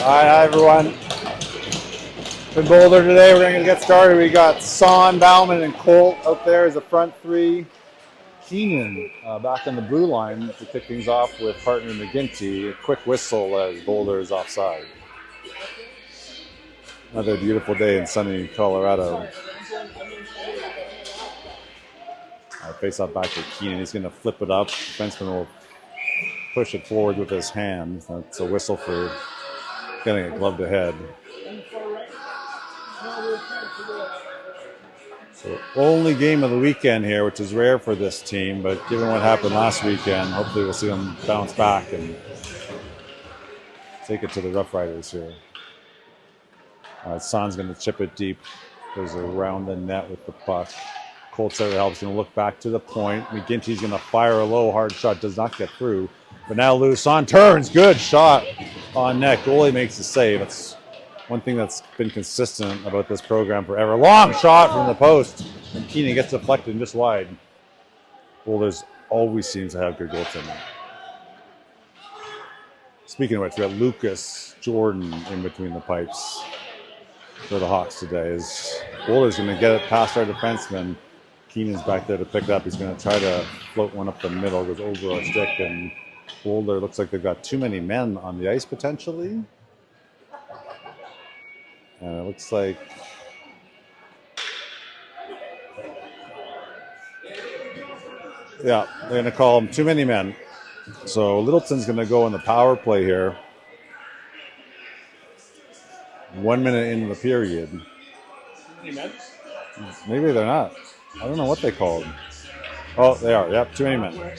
Hi everyone. In Boulder today, we're going to get started. We got Son, Bauman, and Colt out there as the front three. Keenan back on the blue line to kick things off with partner McGinty. A quick whistle as Boulder is offside. Another beautiful day in sunny Colorado. Face off back to Keenan. He's going to flip it up. The defenseman will push it forward with his hand. That's a whistle for getting it gloved ahead. So only game of the weekend here, which is rare for this team, but given what happened last weekend, hopefully we'll see them bounce back and take it to the Rough Riders here. Son's going to chip it deep. Goes around the net with the puck. Colt center helps. Going to look back to the point. McGinty's going to fire a low, hard shot. Does not get through. But now loose. Son turns. Good shot on net. Goalie makes the save. That's one thing that's been consistent about this program forever. Long shot from the post. And Keenan gets deflected just wide. Boulder's always seems to have good goaltending. Speaking of which, we got Lucas Jordan in between the pipes for the Hawks today. Boulder's going to get it past our defenseman. Keenan's back there to pick it up. He's going to try to float one up the middle. Goes over our stick, and Boulder looks like they've got too many men on the ice potentially. And it looks like they're going to call them too many men. So Littleton's going to go in the power play here. 1 minute into the period. Maybe they're not. I don't know what they called. Oh, they are. Yep, too many men.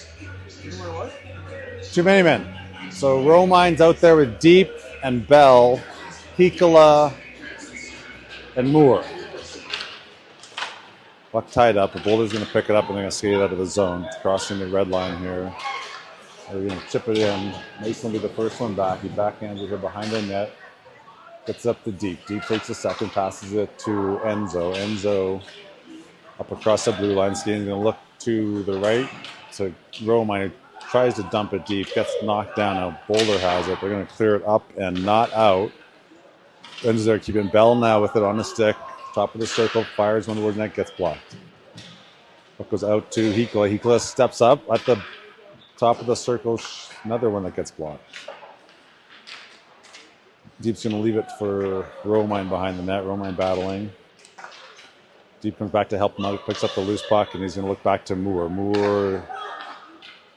Too many men. So Romine's out there with Deep and Bell, Hikola, and Moore. Puck tied up. The Boulder's going to pick it up and they're going to skate it out of the zone. Crossing the red line here. They're going to chip it in. Mason will be the first one back. He backhands it behind the net. Gets up to Deep. Deep takes a second, passes it to Enzo. Enzo up across the blue line. Skating's going to look to the right to Romine. Tries to dump it deep. Gets knocked down. Now Boulder has it. They're going to clear it up and not out. Enzo's there keeping Bell now with it on the stick. Top of the circle. Fires one toward net. Gets blocked. Puck goes out to Hikola. Hikola steps up at the top of the circle. Another one that gets blocked. Deep's going to leave it for Romine behind the net. Romine battling. Deep comes back to help him out. Picks up the loose puck, and he's going to look back to Moore. Moore,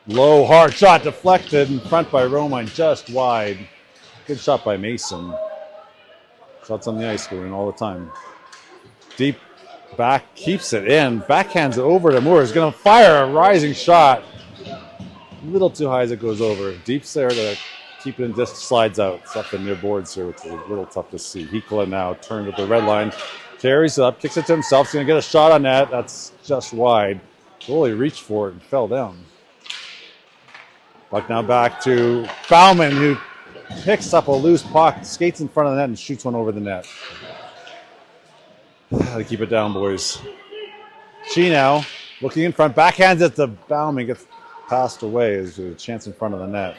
low, hard shot deflected in front by Romine, just wide. Good shot by Mason. Shots on the ice going all the time. Deep back, keeps it in. Backhands it over to Moore. He's going to fire a rising shot. A little too high as it goes over. Deep's there to keep it in, just slides out. It's up in near boards here, which is a little tough to see. Hikola now turned at the red line. Carries it up, kicks it to himself. He's going to get a shot on that. That's just wide. Goalie reached for it and fell down. Puck now back to Bauman, who picks up a loose puck, skates in front of the net, and shoots one over the net. Gotta keep it down, boys. Chi now, looking in front, backhands it to Bauman, gets passed away. There's a chance in front of the net.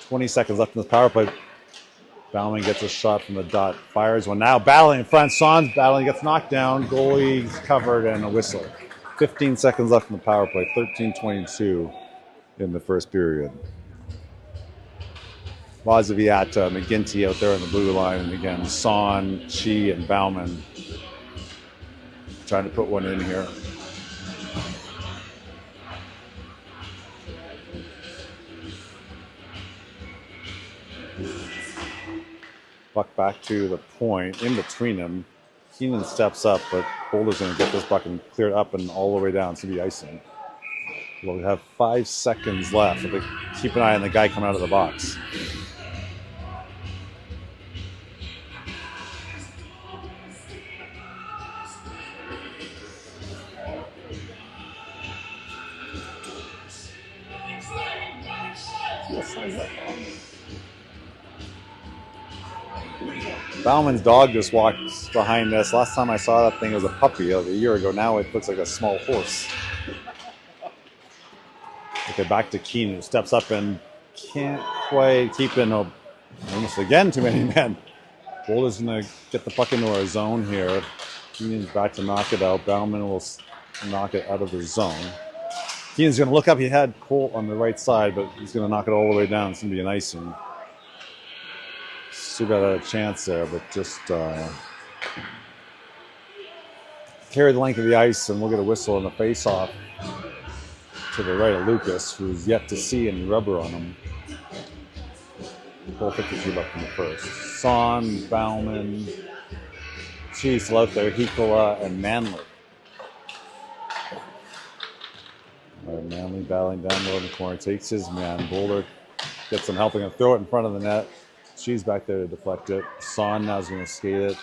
20 seconds left in the power play. Bauman gets a shot from the dot. Fires one now. Battling in front. Son's battling. Gets knocked down. Goalie's covered and a whistle. 15 seconds left in the power play. 13:22 in the first period. Lazaviata, McGinty out there on the blue line. And again, Son, Chi, and Bauman trying to put one in here. Puck back to the point, in between them. Keenan steps up, but Boulder's going to get this puck and clear it up and all the way down. It's going to be icing. We'll have 5 seconds left. Keep an eye on the guy coming out of the box. Bauman's dog just walked behind us. Last time I saw that thing was a puppy like a year ago. Now it looks like a small horse. Okay, back to Keenan, who steps up and can't quite keep in a Almost again, too many men. Boulder's going to get the puck into our zone here. Keenan's back to knock it out. Bauman will knock it out of the zone. Keenan's going to look up. He had Colt on the right side, but he's going to knock it all the way down. It's going to be an icing. Still got a chance there, but just carry the length of the ice, and we'll get a whistle and a face-off to the right of Lucas, who's yet to see any rubber on him. 4:52 left in the first. Son, Bauman, Chiefs out there, Hikola, and Manley. Manley battling down low in the corner, takes his man. Boulder gets him helping him throw it in front of the net. She's back there to deflect it. Son now is going to skate it.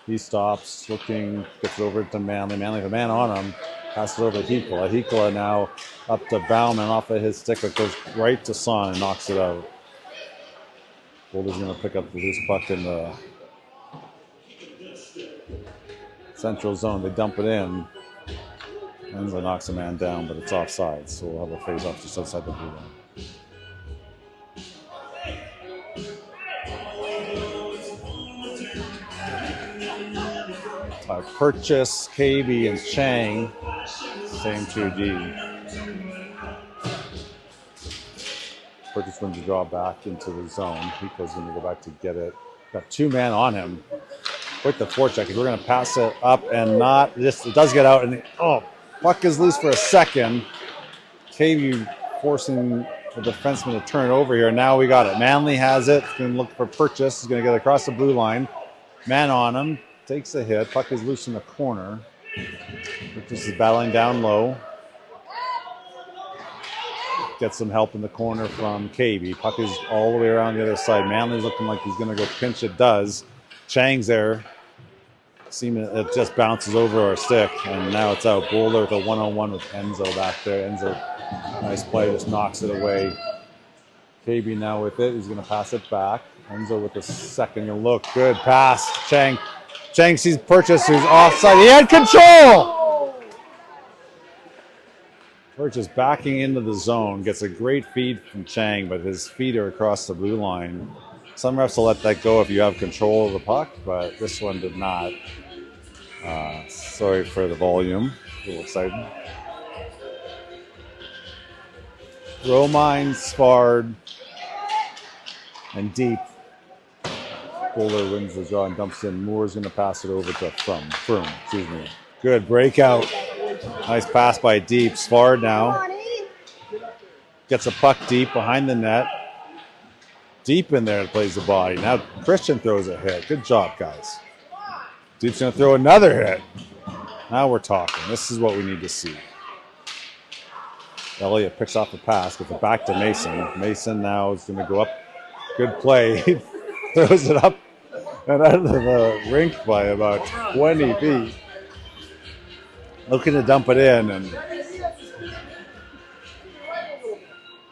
He stops, looking, gets it over to Manley. Manley with a man on him. Passes it over to Hikola. Hikola now up to Bauman off of his stick, but goes right to Son and knocks it out. Boulder's going to pick up the loose puck in the central zone. They dump it in. Enzo knocks a man down, but it's offside, so we'll have a face-off just outside the blue line. Purchase, KB, and Chang, same 2D. Purchase wins the draw back into the zone. Hiko's going to go back to get it. Got two men on him. Quick the forecheck. We're going to pass it up and not. It does get out, and puck is loose for a second. KB forcing the defenseman to turn it over here. Now we got it. Manley has it. He's going to look for Purchase. He's going to get across the blue line. Man on him. Takes a hit. Puck is loose in the corner. Purchase is battling down low. Gets some help in the corner from KB. Puck is all the way around the other side. Manley's looking like he's going to go pinch it. Does. Chang's there. Seeming it just bounces over our stick, and now it's out. Boulder with a 1-on-1 with Enzo back there. Enzo, nice play, just knocks it away. KB now with it. He's going to pass it back. Enzo with the second look. Good pass. Chang sees Purchase, who's offside. He had control! Purchase backing into the zone. Gets a great feed from Chang, but his feet are across the blue line. Some refs will let that go if you have control of the puck, but this one did not. Sorry for the volume. A little excited. Romine, Spard, and Deep. Boulder wins the draw and dumps in. Moore's going to pass it over to Froome. Good breakout. Nice pass by Deep. Spard now gets a puck deep behind the net. Deep in there plays the body. Now Christian throws a hit. Good job, guys. Deep's going to throw another hit. Now we're talking. This is what we need to see. Elliott picks off the pass, gets it back to Mason. Mason now is going to go up. Good play. He throws it up and out of the rink by about 20 feet. Looking to dump it in, and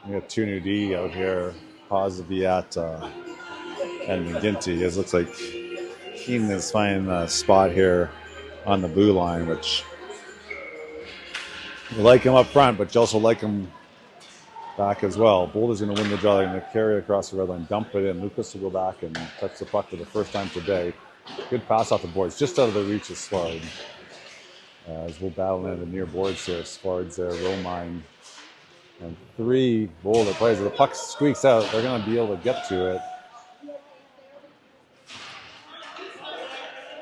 we got two new D out here. Poziviat and McGinty. It looks like Keenan is finding a spot here on the blue line, which you like him up front, but you also like him back as well. Boulder's going to win the draw. They're going to carry it across the red line, dump it in. Lucas will go back and touch the puck for the first time today. Good pass off the boards, just out of the reach of Spard. As we'll battle into the near boards here. Spard's there, Romine. And three Boulder players. If the puck squeaks out, they're going to be able to get to it.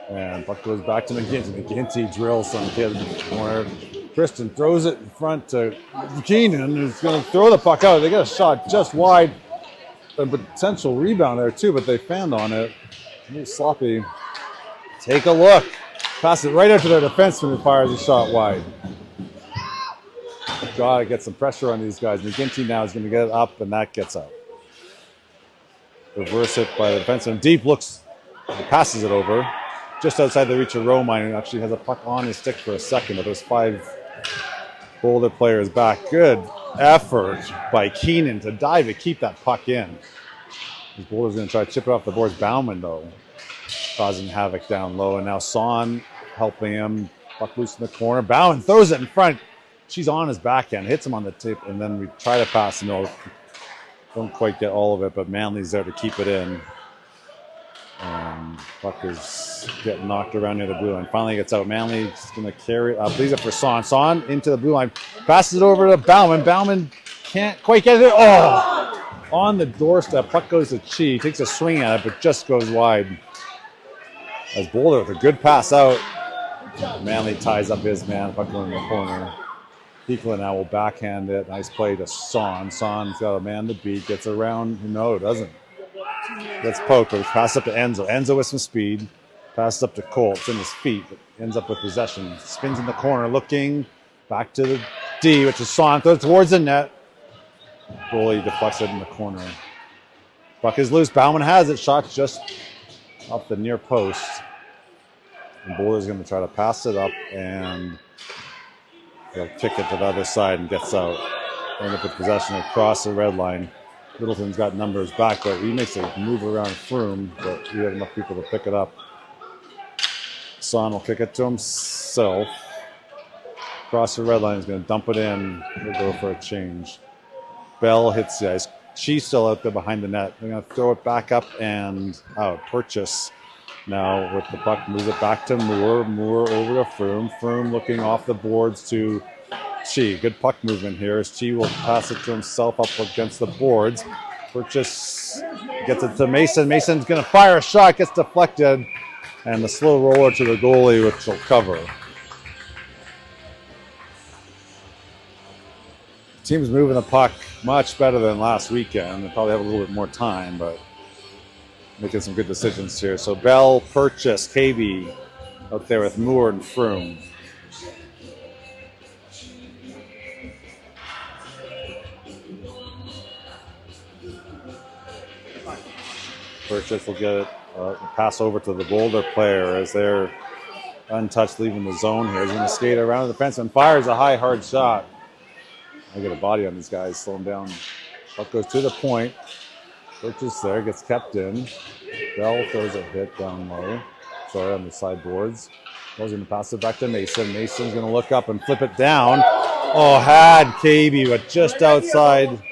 And puck goes back to McGinty. McGinty drills some kid in the corner. Christian throws it in front to Keenan, who's going to throw the puck out. They get a shot just wide. A potential rebound there, too, but they fanned on it. A little sloppy. Take a look. Pass it right out to their defenseman who fires a shot wide. Got to get some pressure on these guys. McGinty now is going to get it up, and that gets out. Reverse it by the defenseman. Deep looks, passes it over. Just outside the reach of Romine, and actually has a puck on his stick for a second, but there's five Boulder players back. Good effort by Keenan to dive to keep that puck in. Boulder's going to try to chip it off the boards. Bauman, though, causing havoc down low, and now Son helping him. Puck loose in the corner. Bauman throws it in front. She's on his backhand, hits him on the tip, and then we try to pass him. Don't quite get all of it, but Manly's there to keep it in. And puck is getting knocked around near the blue line. Finally gets out. Manly's going to carry it up. Leaves it for Son. Son into the blue line. Passes it over to Bauman. Bauman can't quite get it. Oh! On the doorstep. Puck goes to Chi. Takes a swing at it, but just goes wide. As Boulder with a good pass out. Manly ties up his man. Puck going in the corner. Hikla now will backhand it. Nice play to Son. Son's got a man to beat. Gets around. No, it doesn't. Gets poked, but pass up to Enzo. Enzo with some speed. Passes up to Cole. It's in his feet, but ends up with possession. Spins in the corner, looking back to the D, which is Son. Throws towards the net. Goalie deflects it in the corner. Puck is loose. Bauman has it. Shot just off the near post. And Boulder's going to try to pass it up, and they'll kick it to the other side and gets out. End up with possession across the red line. Littleton's got numbers back, but he makes a move around Froome, but we have enough people to pick it up. Son will kick it to himself. Across the red line, he's going to dump it in. He'll go for a change. Bell hits the ice. She's still out there behind the net. They're going to throw it back up and out. Purchase now with the puck. Moves it back to Moore. Moore over to Froome. Froome looking off the boards to Chi. Good puck movement here as Chi will pass it to himself up against the boards. Purchase gets it to Mason. Mason's going to fire a shot. Gets deflected. And the slow roller to the goalie, which will cover. The team's moving the puck much better than last weekend. They probably have a little bit more time, but making some good decisions here. So Bell, Purchase, KB out there with Moore and Froome. Purchase will get it, pass over to the Boulder player as they're untouched, leaving the zone here. He's going to skate around the fence and fires a high, hard shot. I get a body on these guys, slow them down. Puck goes to the point. Purchase there, gets kept in. Bell throws a hit down low. Sorry, on the sideboards. Bell's going to pass it back to Mason. Mason's going to look up and flip it down. Oh, had KB, but just outside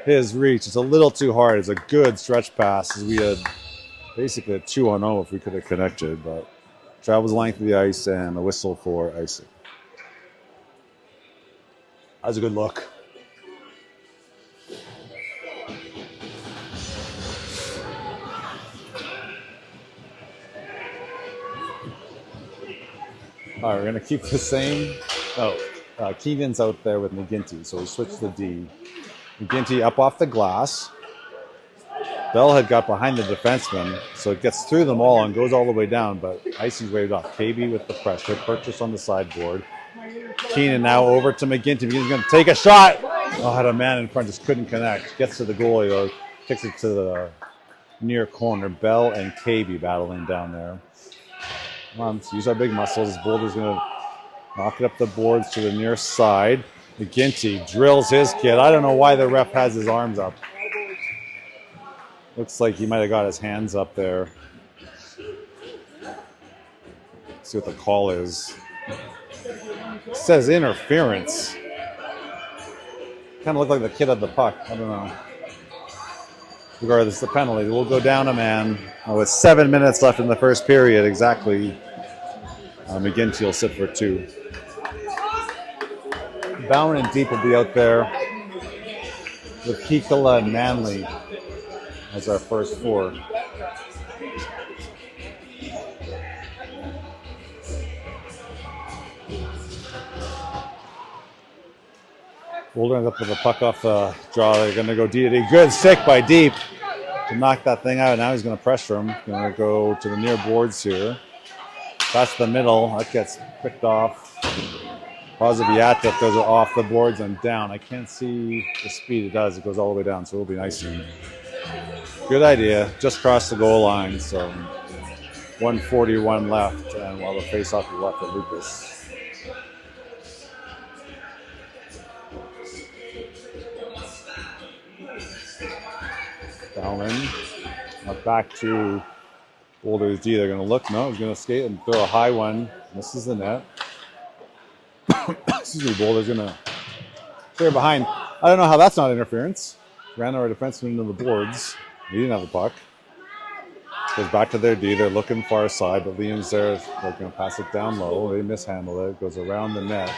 his reach. It's a little too hard. It's a good stretch pass. As we had basically a 2-on-0 if we could have connected, but travels the length of the ice and a whistle for icing. That was a good look. All right, we're going to keep the same. Keegan's out there with McGinty, so we switch the D. McGinty up off the glass. Bell had got behind the defenseman, so it gets through them all and goes all the way down, but icing's waved off. KB with the pressure, Purchase on the sideboard. Keenan now over to McGinty. McGinty's going to take a shot. Oh, had a man in front, just couldn't connect. Gets to the goalie, though. Kicks it to the near corner. Bell and KB battling down there. Come on, let's use our big muscles. Boulder's going to knock it up the boards to the near side. McGinty drills his kid. I don't know why the ref has his arms up. Looks like he might have got his hands up there. Let's see what the call is. It says interference. Kind of looked like the kid had the puck. I don't know. Regardless, the penalty will go down a man with 7 minutes left in the first period exactly. McGinty will sit for 2. Bauman and Deep will be out there with Hikla and Manley as our first 4. Boulder ends up with a puck off the draw. They're going to go D to D. Good stick by Deep to knock that thing out. Now he's going to pressure him. Going to go to the near boards here. That's the middle. That gets picked off. Pozibiata throws it off the boards and down. I can't see the speed it does. It goes all the way down, so it'll be nice. Good idea. Just crossed the goal line, so 1:41 left, and while the face-off is left at Lucas. Bauman up back to Boulder's D. They're going to look. No, he's going to skate and throw a high one. Misses the net. Excuse me, Boulder's going to clear behind. I don't know how that's not interference. ran our defenseman into the boards. He didn't have the puck. Goes back to their D. They're looking far side, but Liam's there. They're going to pass it down low. They mishandle it. Goes around the net.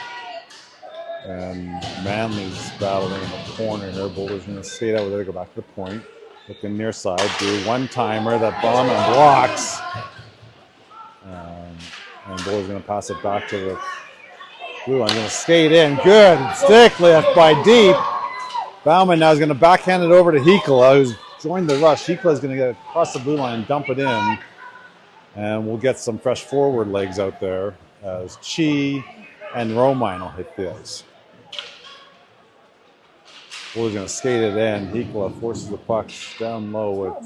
And Manly's battling in the corner here. Boulder's going to skate out with it. Go back to the point. Looking near side. Do one-timer. That bomb and blocks. And Boulder's going to pass it back to the blue. I'm going to skate in. Good. Stick lift by Deep. Bauman now is going to backhand it over to Hikola, who's joined the rush. Hikola is going to get across the blue line and dump it in. And we'll get some fresh forward legs out there as Chi and Romine will hit the ice. Boulder's going to skate it in. Hikola forces the puck down low.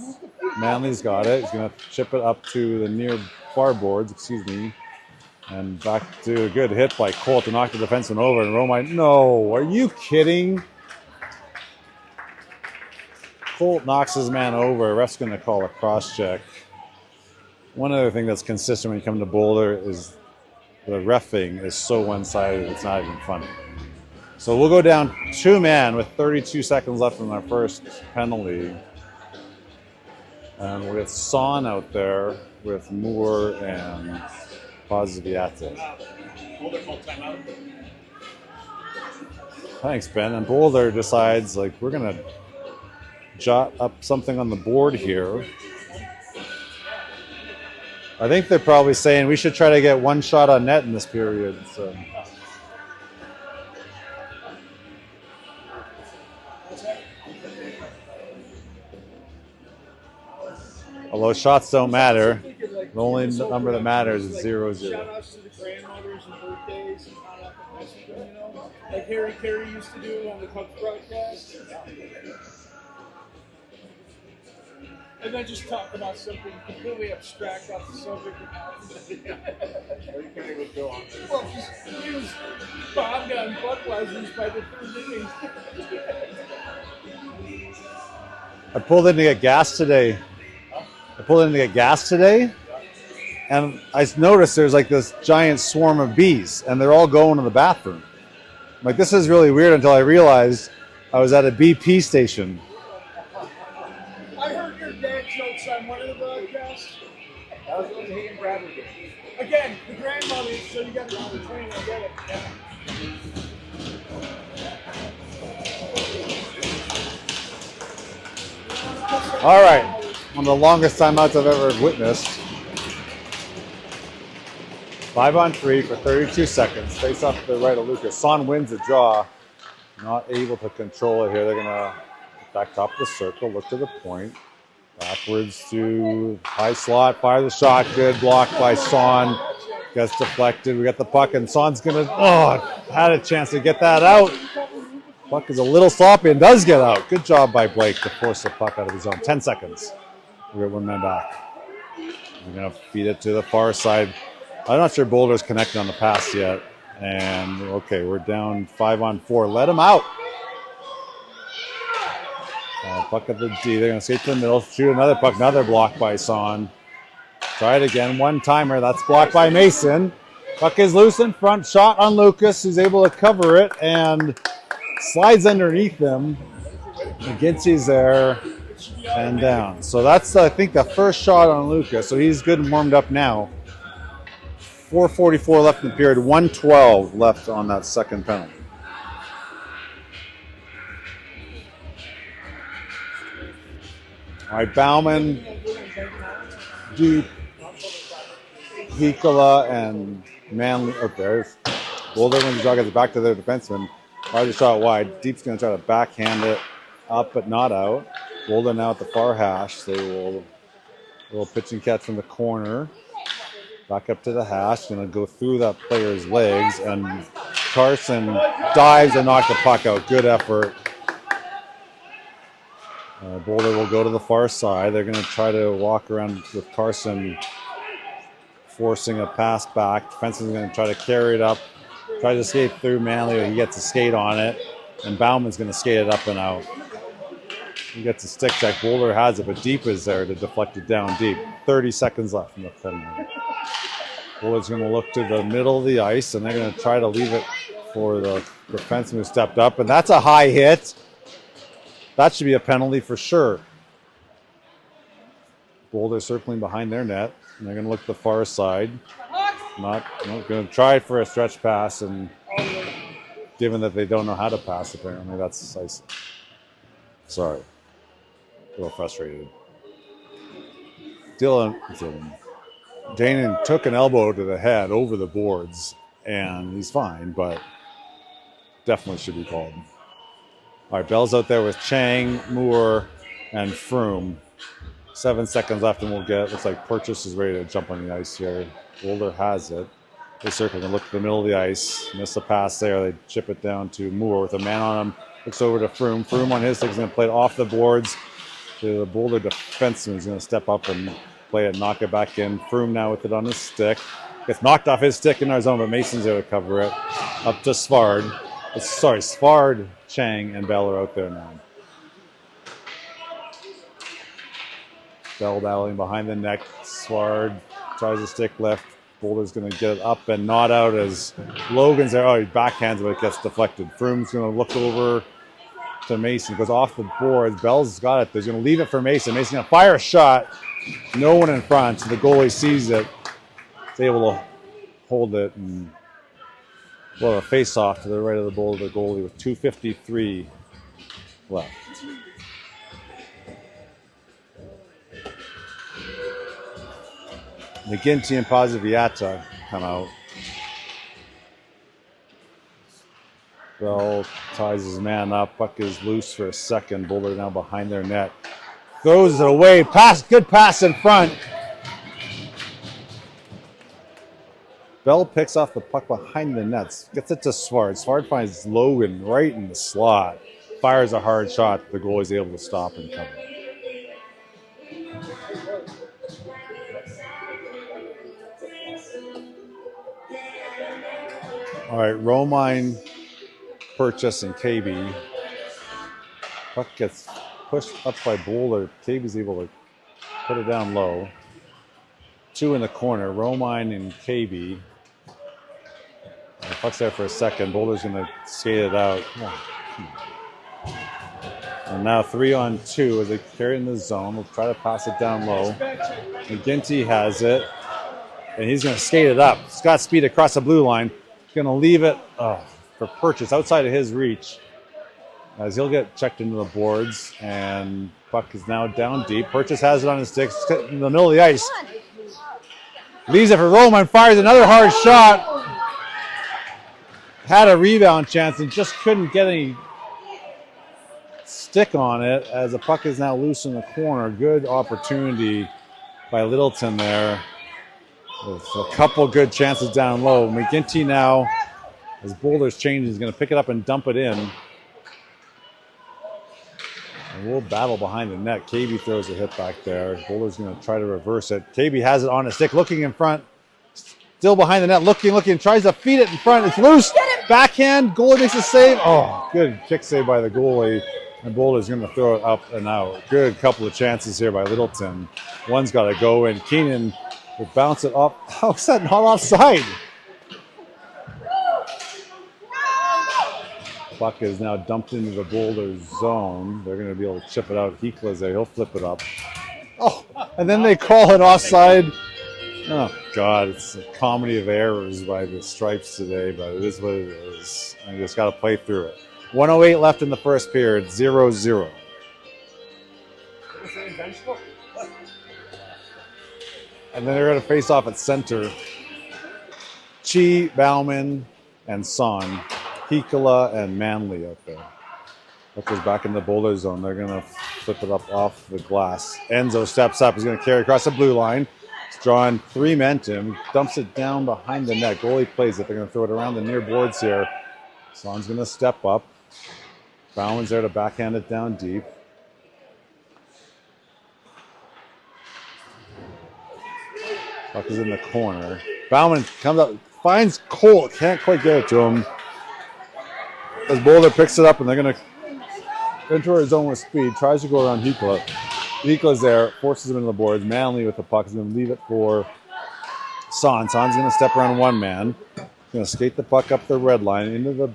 Manly's got it. He's going to chip it up to the near far boards, and back to a good hit by Cole to knock the defenseman over. And Romine, no, are you kidding? Colt knocks his man over. Ref's going to call a cross check. One other thing that's consistent when you come to Boulder is the reffing is so one-sided it's not even funny. So we'll go down 2-man with 32 seconds left in our first penalty. And we'll get Son out there with Moore and Poziviatic. Thanks, Ben. And Boulder decides, like, we're going to jot up something on the board here. I think they're probably saying we should try to get one shot on net in this period. So. Although shots don't matter, the only number that matters is 0-0. Shout outs to the grandmothers and birthdays and how that message them, you know, like Harry Carey used to do on the Cubs broadcast. And then just talk about something completely abstract off the subject. Harry Carey would go on. Well, just use bomb gun Budweiser's by the third inning. I pulled in to get gas today. And I noticed there's like this giant swarm of bees, and they're all going to the bathroom. I'm like, this is really weird until I realized I was at a BP station. I heard your dad jokes on one of the broadcasts. That was when he and Bradley did. Again, the grandmother, so you got to do the training. I get it. Yeah. All right, one of the longest timeouts I've ever witnessed. 5-on-3 for 32 seconds. Face off to the right of Lucas. Son wins the draw. Not able to control it here. They're going to back top of the circle, look to the point. Backwards to high slot, fire the shot. Good block by Son. Gets deflected. We got the puck, and Son's going to, had a chance to get that out. Puck is a little sloppy and does get out. Good job by Blake to force the puck out of his zone. 10 seconds. We got one man back. We're going to feed it to the far side. I'm not sure Boulder's connected on the pass yet. And, okay, we're down 5-on-4. Let him out. Puck at the D. They're going to skate to the middle. Shoot another puck. Another block by Son. Try it again. One-timer. That's blocked by Mason. Puck is loose in front. Shot on Lucas, who's able to cover it and slides underneath him. McGinty's there and down. So that's, I think, the first shot on Lucas. So he's good and warmed up now. 4:44 left in the period. 1:12 left on that second penalty. All right, Bauman, Duke, Hikola, and Manly up there. Boulder wins the draw, gets it back to their defenseman. Hard shot wide. Deep's going to try to backhand it up, but not out. Boulder now at the far hash. They will little pitch and catch from the corner. Back up to the hash. Going to go through that player's legs, and Carson dives and knocks the puck out. Good effort. Boulder will go to the far side. They're going to try to walk around with Carson forcing a pass back. Defenseman's going to try to carry it up. Try to skate through Manley. He gets a skate on it. And Bauman's going to skate it up and out. He gets a stick check. Boulder has it, but Deep is there to deflect it down deep. 30 seconds left in the penalty. Boulder's going to look to the middle of the ice, and they're going to try to leave it for the defenseman who stepped up. And that's a high hit. That should be a penalty for sure. Boulder circling behind their net. And they're going to look to the far side. Not going to try for a stretch pass, and given that they don't know how to pass, apparently that's ice. Sorry, a little frustrated. Dylan Danon took an elbow to the head over the boards, and he's fine, but definitely should be called. All right, Bell's out there with Chang, Moore, and Froome. 7 seconds left, and we'll get. Looks like Purchase is ready to jump on the ice here. Boulder has it. They circle and look to the middle of the ice. Miss a pass there. They chip it down to Moore with a man on him. Looks over to Froome. Froome on his stick is going to play it off the boards to the Boulder defenseman. He's going to step up and play it, knock it back in. Froome now with it on his stick. Gets knocked off his stick in our zone, but Mason's there to cover it. Up to Svard. Svard, Chang, and Bell are out there now. Bell battling behind the neck. Svard tries to stick left. Boulder's going to get it up and not out as Logan's there. Oh, he backhands, but it gets deflected. Froome's going to look over to Mason. Goes off the boards. Bell's got it. He's going to leave it for Mason. Mason's going to fire a shot. No one in front. So the goalie sees it. He's able to hold it. And a face-off to the right of the Boulder goalie with 2:53 left. McGinty and Poziviata come out. Bell ties his man up. Puck is loose for a second. Boulder now behind their net. Throws it away. Good pass in front. Bell picks off the puck behind the nets. Gets it to Svard. Svard finds Logan right in the slot. Fires a hard shot. The goalie's able to stop and cover. All right, Romine, Purchase, and KB. Puck gets pushed up by Boulder. KB's able to put it down low. 2 in the corner, Romine and KB. The puck's there for a second. Boulder's going to skate it out. And now 3-on-2 as they carry it in the zone. We'll try to pass it down low. McGinty has it, and he's going to skate it up. He's got speed across the blue line. Going to leave it for Purchase outside of his reach as he'll get checked into the boards, and puck is now down deep. Purchase has it on his stick in the middle of the ice. Leaves it for Roman, fires another hard shot. Had a rebound chance and just couldn't get any stick on it as the puck is now loose in the corner. Good opportunity by Littleton there. With a couple good chances down low. McGinty now, as Boulder's changing, is going to pick it up and dump it in. And we'll battle behind the net. KB throws a hit back there. Boulder's going to try to reverse it. KB has it on his stick, looking in front. Still behind the net, looking, tries to feed it in front. It's loose. Backhand, goalie makes a save. Oh, good kick save by the goalie. And Boulder's going to throw it up and out. Good couple of chances here by Littleton. One's got to go, and Keenan will bounce it up. How is that not offside? Puck is now dumped into the Boulder zone. They're going to be able to chip it out. Hekla's there. He'll flip it up. Oh, and then they call it offside. Oh, God. It's a comedy of errors by the Stripes today, but it is what it is. I just got to play through it. 1:08 left in the first period. 0-0. And then they're going to face off at center. Chi, Bauman, and Son. Hikala and Manley out there. That goes back in the Boulder zone. They're going to flip it up off the glass. Enzo steps up. He's going to carry across the blue line. He's drawing 3 men to him. Dumps it down behind the net. Goalie plays it. They're going to throw it around the near boards here. Son's going to step up. Bauman's there to backhand it down deep. Puck is in the corner. Bauman comes up, finds Cole, can't quite get it to him. As Boulder picks it up, and they're going to enter his zone with speed. Tries to go around Hikla. Hikla's there, forces him into the boards. Manley with the puck is going to leave it for Son. Son's going to step around one man. Going to skate the puck up the red line into the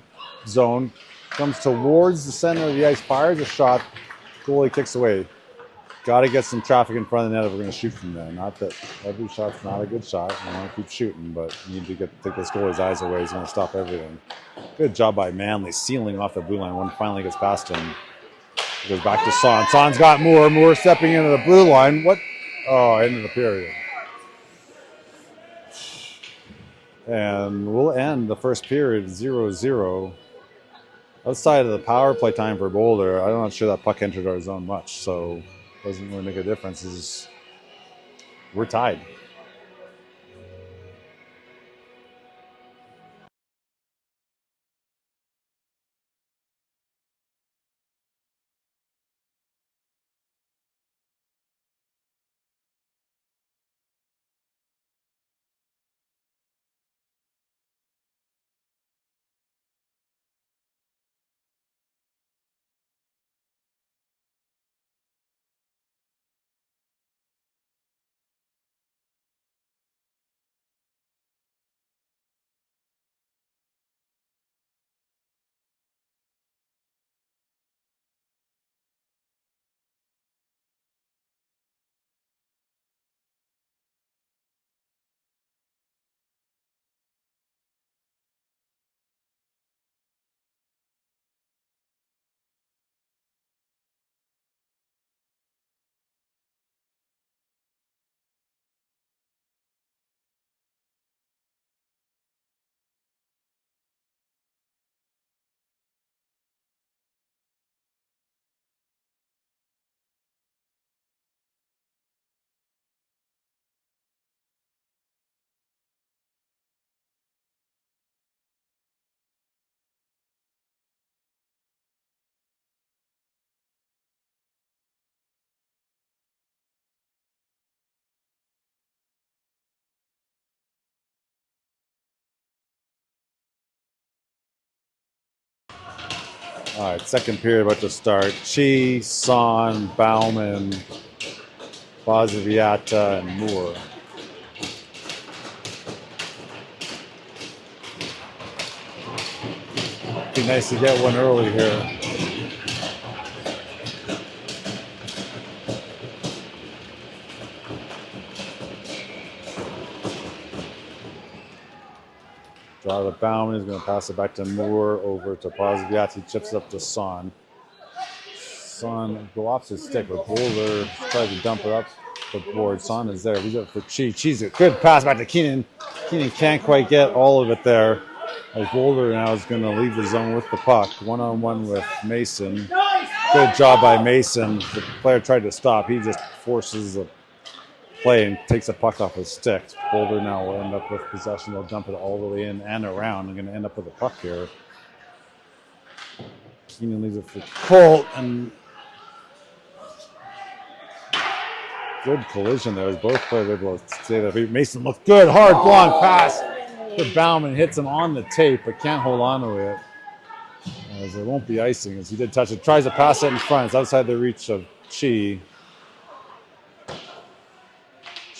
zone. Comes towards the center of the ice, fires a shot, goalie kicks away. Got to get some traffic in front of the net if we're going to shoot from there. Not that every shot's not a good shot. You want to keep shooting, but you need to take this goalie's eyes away. He's going to stop everything. Good job by Manley, sealing off the blue line. One finally gets past him. Goes back to Son. Son's got Moore. Moore stepping into the blue line. What? Oh, end of the period. And we'll end the first period 0-0. Outside of the power play time for Boulder, I'm not sure that puck entered our zone much, so it doesn't really make a difference. We're tied. All right, second period about to start. Chi, Son, Bauman, Baziviata, and Moore. Be nice to get one early here. Draw to Bauman. He's going to pass it back to Moore, over to Baziviata. Chips up to Son. Son go off his stick, but Boulder tries to dump it up the board. Son is there. Leaves it for Chi. Chi's a good pass back to Keenan. Keenan can't quite get all of it there. As Boulder now is going to leave the zone with the puck. One-on-one with Mason. Good job by Mason. The player tried to stop. He just forces the play and takes the puck off his stick. Boulder now will end up with possession. They'll dump it all the way in and around. They're going to end up with a puck here. Keenan leaves it for Colt, and good collision there as both players are able to stay there. Mason looks good. Hard long pass to Bauman. Hits him on the tape, but can't hold on to it. As there won't be icing, as he did touch it. Tries to pass it in front. It's outside the reach of Chi.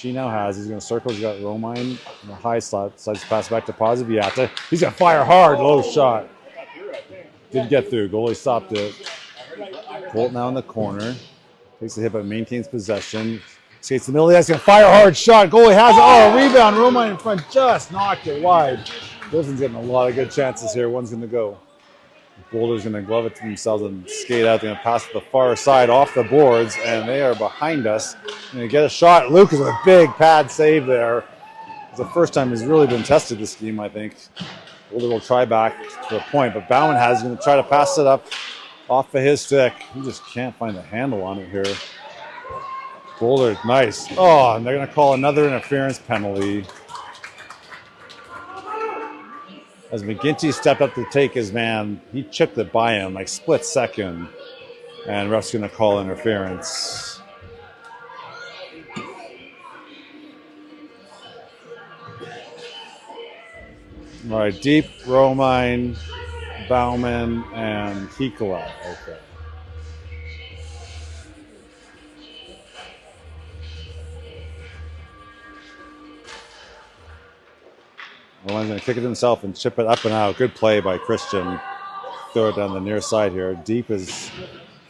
Chi now has. He's going to circle. He's got Romine in the high slot. Decides to pass back to Baziviata. He's going to fire hard. Low shot. Did get through. Goalie stopped it. Colt now in the corner. Takes the hit, but maintains possession. Skates the middle. He's going to fire a hard shot. Goalie has it. Oh, rebound. Romine in front. Just knocked it wide. Wilson's getting a lot of good chances here. One's going to go. Boulder's going to glove it to themselves and skate out. They're going to pass to the far side off the boards, and they are behind us. Going to get a shot. Lucas with a big pad save there. It's the first time he's really been tested this game, I think. Boulder will try back to the point, but Bauman has going to try to pass it up off of his stick. He just can't find a handle on it here. Boulder, nice. Oh, and they're going to call another interference penalty. As McGinty stepped up to take his man, he chipped it by him, like split second. And ref's going to call interference. All right, Deep, Romine, Bauman, and Hikola. Okay. Romine's going to kick it himself and chip it up and out. Good play by Christian. throw it down the near side here. Deep is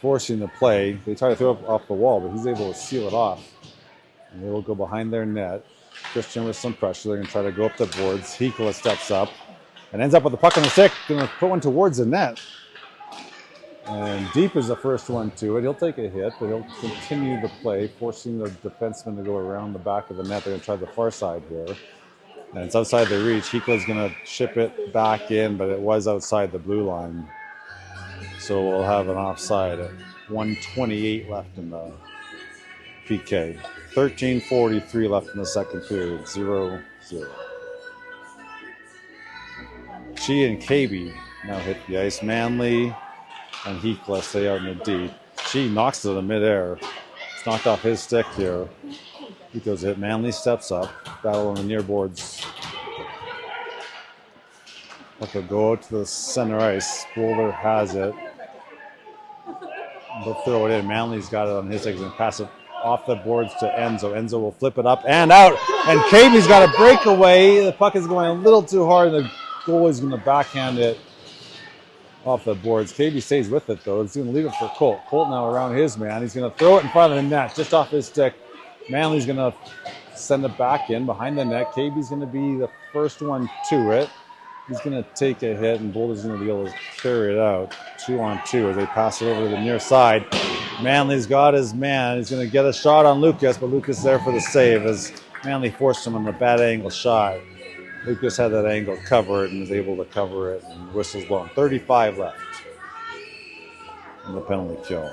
forcing the play. They try to throw it off the wall, but he's able to seal it off. And they will go behind their net. Christian with some pressure. They're going to try to go up the boards. Hikola steps up and ends up with the puck on the stick. Going to put one towards the net. And Deep is the first one to it. He'll take a hit, but he'll continue the play, forcing the defenseman to go around the back of the net. They're going to try the far side here. And it's outside the reach. Hikola's going to ship it back in, but it was outside the blue line. So we'll have an offside at 1:28 left in the PK. 13:43 left in the second period. 0-0. Chi and KB now hit the ice. Manley and Hikola stay out in the deep. Chi knocks it in midair. It's knocked off his stick here. He goes hit. Manley steps up. Battle on the near boards. They'll go out to the center ice. Boulder has it. They'll throw it in. Manley's got it on his legs and pass it off the boards to Enzo. Enzo will flip it up and out. And KB's got a breakaway. The puck is going a little too hard. The goalie's going to backhand it off the boards. KB stays with it, though. He's going to leave it for Colt. Colt now around his man. He's going to throw it in front of the net, just off his stick. Manley's going to send it back in behind the net. KB's going to be the first one to it. He's going to take a hit, and Boulder's going to be able to carry it out 2-on-2 as they pass it over to the near side. Manley's got his man. He's going to get a shot on Lucas, but Lucas is there for the save as Manley forced him on the bad angle shot. Lucas had that angle covered and was able to cover it, and whistles blown. 35 left in the penalty kill.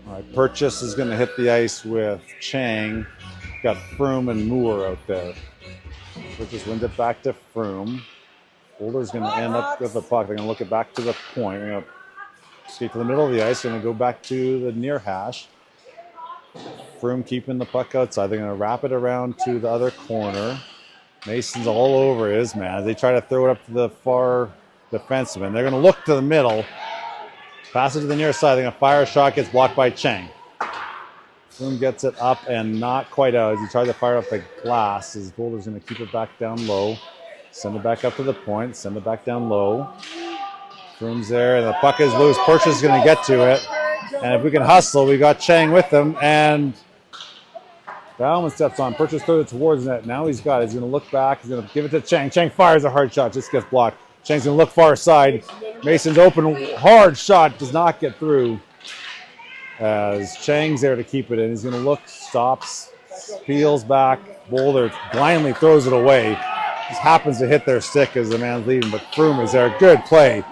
All right, Purchase is going to hit the ice with Chang. Got Froome and Moore out there. Purchase wins it back to Froome. Boulder's going to end up with the puck. They're going to look it back to the point. They're going to skate to the middle of the ice. They're going to go back to the near hash. Froome keeping the puck outside. They're going to wrap it around to the other corner. Mason's all over his man as they try to throw it up to the far defenseman. They're going to look to the middle. Pass it to the near side. They're going to fire a shot. Gets blocked by Chang. Froome gets it up and not quite out as he tries to fire up the glass. As Boulder's going to keep it back down low. Send it back up to the point. Send it back down low. Froome's there, and the puck is loose. Purchase is going to get to it. And if we can hustle, we got Chang with them. And Bauman steps on. Purchase throws it towards net. Now he's got it. He's going to look back. He's going to give it to Chang. Chang fires a hard shot. Just gets blocked. Chang's going to look far side. Mason's open. Hard shot. Does not get through. As Chang's there to keep it in. He's going to look. Stops. Peels back. Boulder blindly throws it away. Just happens to hit their stick as the man's leaving. But Froome is there. Good play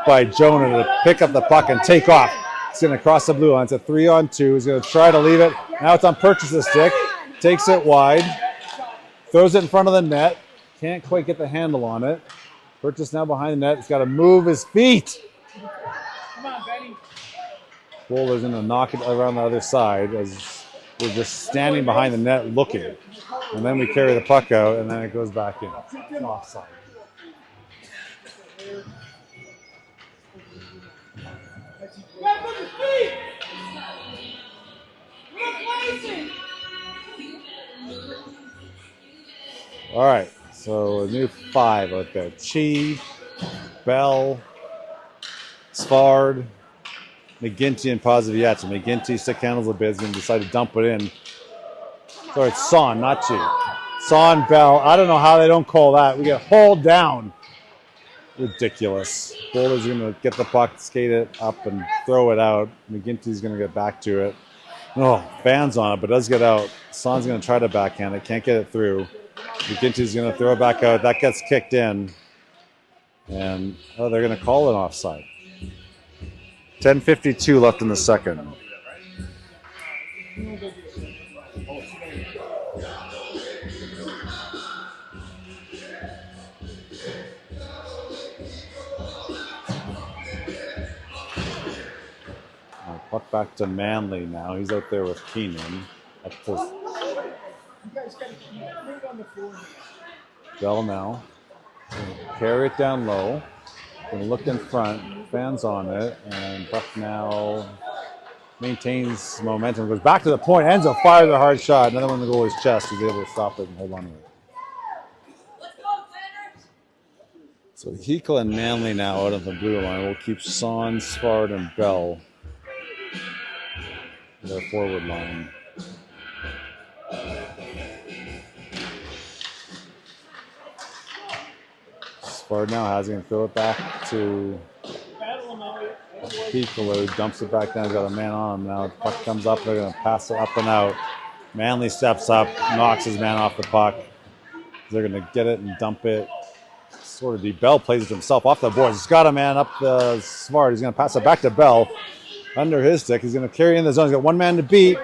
by Jonah to pick up the puck and take off. He's going to cross the blue line. It's a 3-on-2. He's going to try to leave it. Now it's on Purchase's stick. Takes it wide. Throws it in front of the net. Can't quite get the handle on it. Purchase now behind the net. He's got to move his feet. Come on, Benny. Boulder's going to knock it around the other side as we're just standing behind the net looking. And then we carry the puck out, and then it goes back in. Offside. All right, so a new 5 out there. Chi, Bell, Svard, McGinty, and Poziviac. McGinty stick handles a bit. He's going to decide to dump it in. Sorry, it's Son, not Chi. Son, Bell. I don't know how they don't call that. We get hauled down. Ridiculous. Boulder's going to get the puck, skate it up, and throw it out. McGinty's going to get back to it. Oh, fans on it, but does get out. Son's going to try to backhand it. Can't get it through. McGinty's going to throw it back out. That gets kicked in. And, they're going to call it offside. 10:52 left in the second. Puck back to Manley now. He's out there with Keenan. Bell now. Carry it down low. Gonna look in front. Fans on it. And Buck now maintains momentum. Goes back to the point. Enzo fires a hard shot. Another one in the goalie's chest. He's able to stop it and hold on to it. So Hekel and Manley now out of the blue line. We'll keep Son, Svard, and Bell in their forward line. Svard now has him throw it back to Hekel, who dumps it back down. He's got a man on him now. The puck comes up. They're going to pass it up and out. Manley steps up, knocks his man off the puck. They're going to get it and dump it. Sort of deep. Bell plays it himself off the boards. He's got a man up the Svard. He's going to pass it back to Bell. Under his stick. He's going to carry in the zone. He's got one man to beat.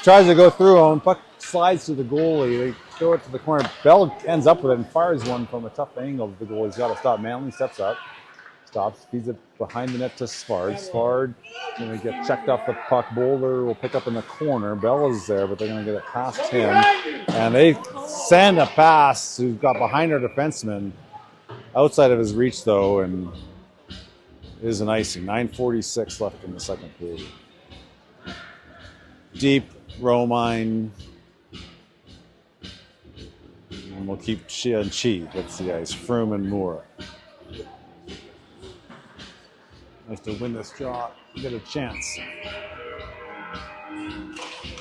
Tries to go through him. Puck slides to the goalie. They throw it to the corner. Bell ends up with it and fires one from a tough angle. The goalie's got to stop. Manley steps up. Stops. Feeds it behind the net to Svard. Svard going to get checked off the puck. Boulder will pick up in the corner. Bell is there, but they're going to get it past him. And they send a pass who got behind our defenseman. Outside of his reach, though, and is an icing. 9:46 left in the second period. Deep, Romine. And we'll keep Chia and Chi. That's the ice. Froome and Moore. Nice to win this draw. Get a chance.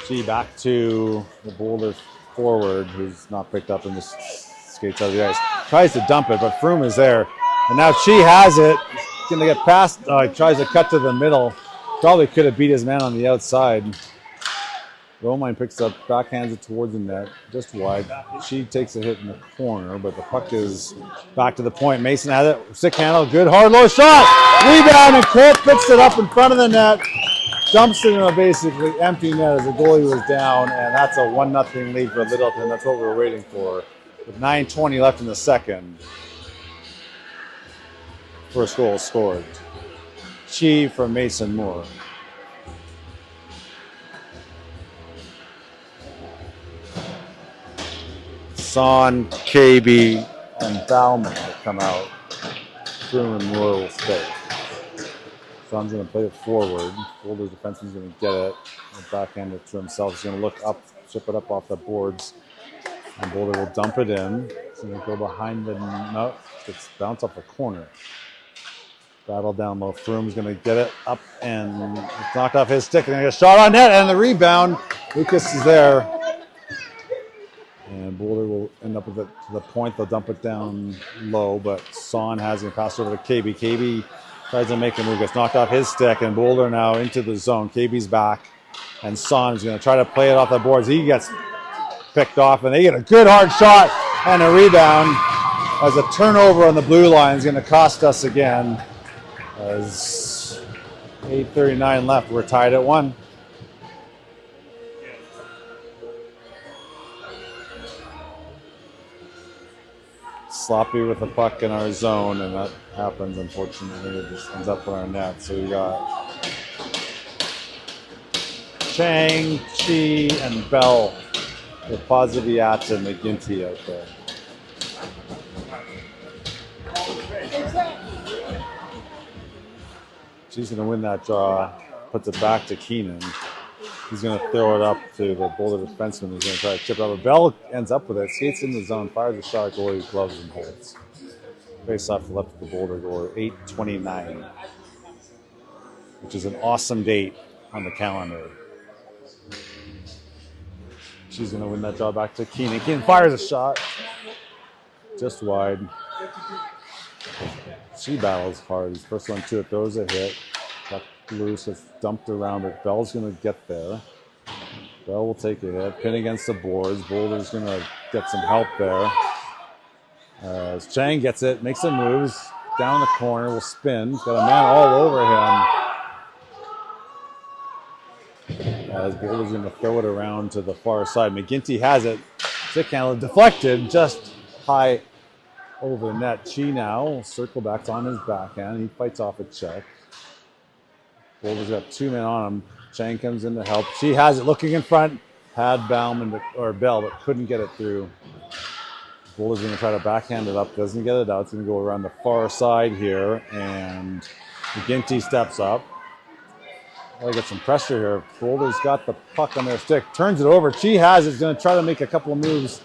Chi back to the Boulder forward, who's not picked up and just skates out of the ice. Tries to dump it, but Froome is there. And now Chi has it. He's going to get past. He tries to cut to the middle. Probably could have beat his man on the outside. Romine picks up, backhands it towards the net, just wide. Chi takes a hit in the corner, but the puck is back to the point. Mason has it. Stick handle. Good hard low shot. Rebound, and Colt picks it up in front of the net. Dumps it in a basically empty net as the goalie was down, and that's a 1-0 lead for Littleton. That's what we were waiting for. With 9:20 left in the second. First goal scored. Chi from Mason Moore. Son, KB, and Bauman will come out. Froome and Moore will stay. Son's going to play it forward. Boulder's defenseman's going to get it. And backhand it to himself. He's going to look up, chip it up off the boards. And Boulder will dump it in. He's going to go behind the net. It's bounced off the corner. Battle down low. Froome's going to get it up and it's knocked off his stick. And they get a shot on net and the rebound. Lucas is there. And Boulder will end up with it to the point. They'll dump it down low, but Son has him pass over to KB. KB tries to make a move, gets knocked off his stick, and Boulder now into the zone. KB's back, and Son is going to try to play it off the boards. He gets picked off, and they get a good hard shot and a rebound as a turnover on the blue line is going to cost us again. As 8:39 left, we're tied at 1. Sloppy with the puck in our zone, and that happens, unfortunately. It just ends up on our net. So we got Chang, Chi, and Bell with Posiviata and McGinty out there. She's going to win that draw, puts it back to Keenan. He's going to throw it up to the Boulder defenseman. He's going to try to chip it up. Bell ends up with it, skates in the zone, fires a shot, goalie gloves and holds. Face off the left of the Boulder goal, 8:29, which is an awesome date on the calendar. She's going to win that draw back to Keenan. Keenan fires a shot, just wide. She battles hard. His first one to it, throws a hit. Puck loose, it's dumped around, but Bell's going to get there. Bell will take a hit, pin against the boards. Boulder's going to get some help there. As Chang gets it, makes some moves, down the corner, will spin. He's got a man all over him. As Boulder's going to throw it around to the far side. McGinty has it. Stick handle deflected just high over the net. Chi now will circle back on his backhand. He fights off a check. Boulder's got 2 men on him. Chang comes in to help. Chi has it looking in front. Had Bauman or Bell, but couldn't get it through. Boulder's going to try to backhand it up. Doesn't get it out. It's going to go around the far side here. And McGinty steps up. Well, get some pressure here. Boulder's got the puck on their stick. Turns it over. Chi has it. He's going to try to make a couple of moves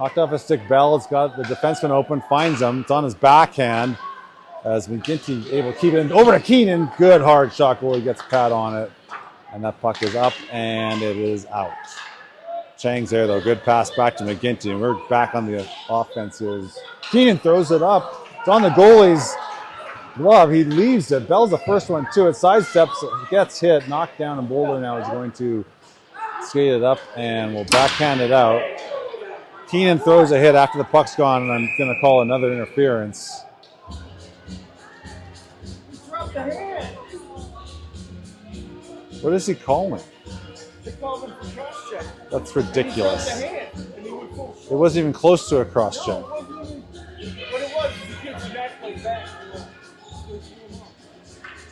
Knocked off a stick. Bell has got the defenseman open, finds him. It's on his backhand as McGinty able to keep it in. Over to Keenan. Good hard shot goal. He gets a pad on it. And that puck is up and it is out. Chang's there though. Good pass back to McGinty. And we're back on the offenses. Keenan throws it up. It's on the goalie's glove. He leaves it. Bell's the first one too. It sidesteps, gets hit, knocked down, and Boulder now is going to skate it up and will backhand it out. Keenan throws a hit after the puck's gone, and I'm going to call another interference. He dropped the hand. What is he calling? They called him for cross check. That's He dropped ridiculous. the hand, and he went full. It wasn't even close to a cross check. No, it wasn't even. What it was, the kid's neck like that.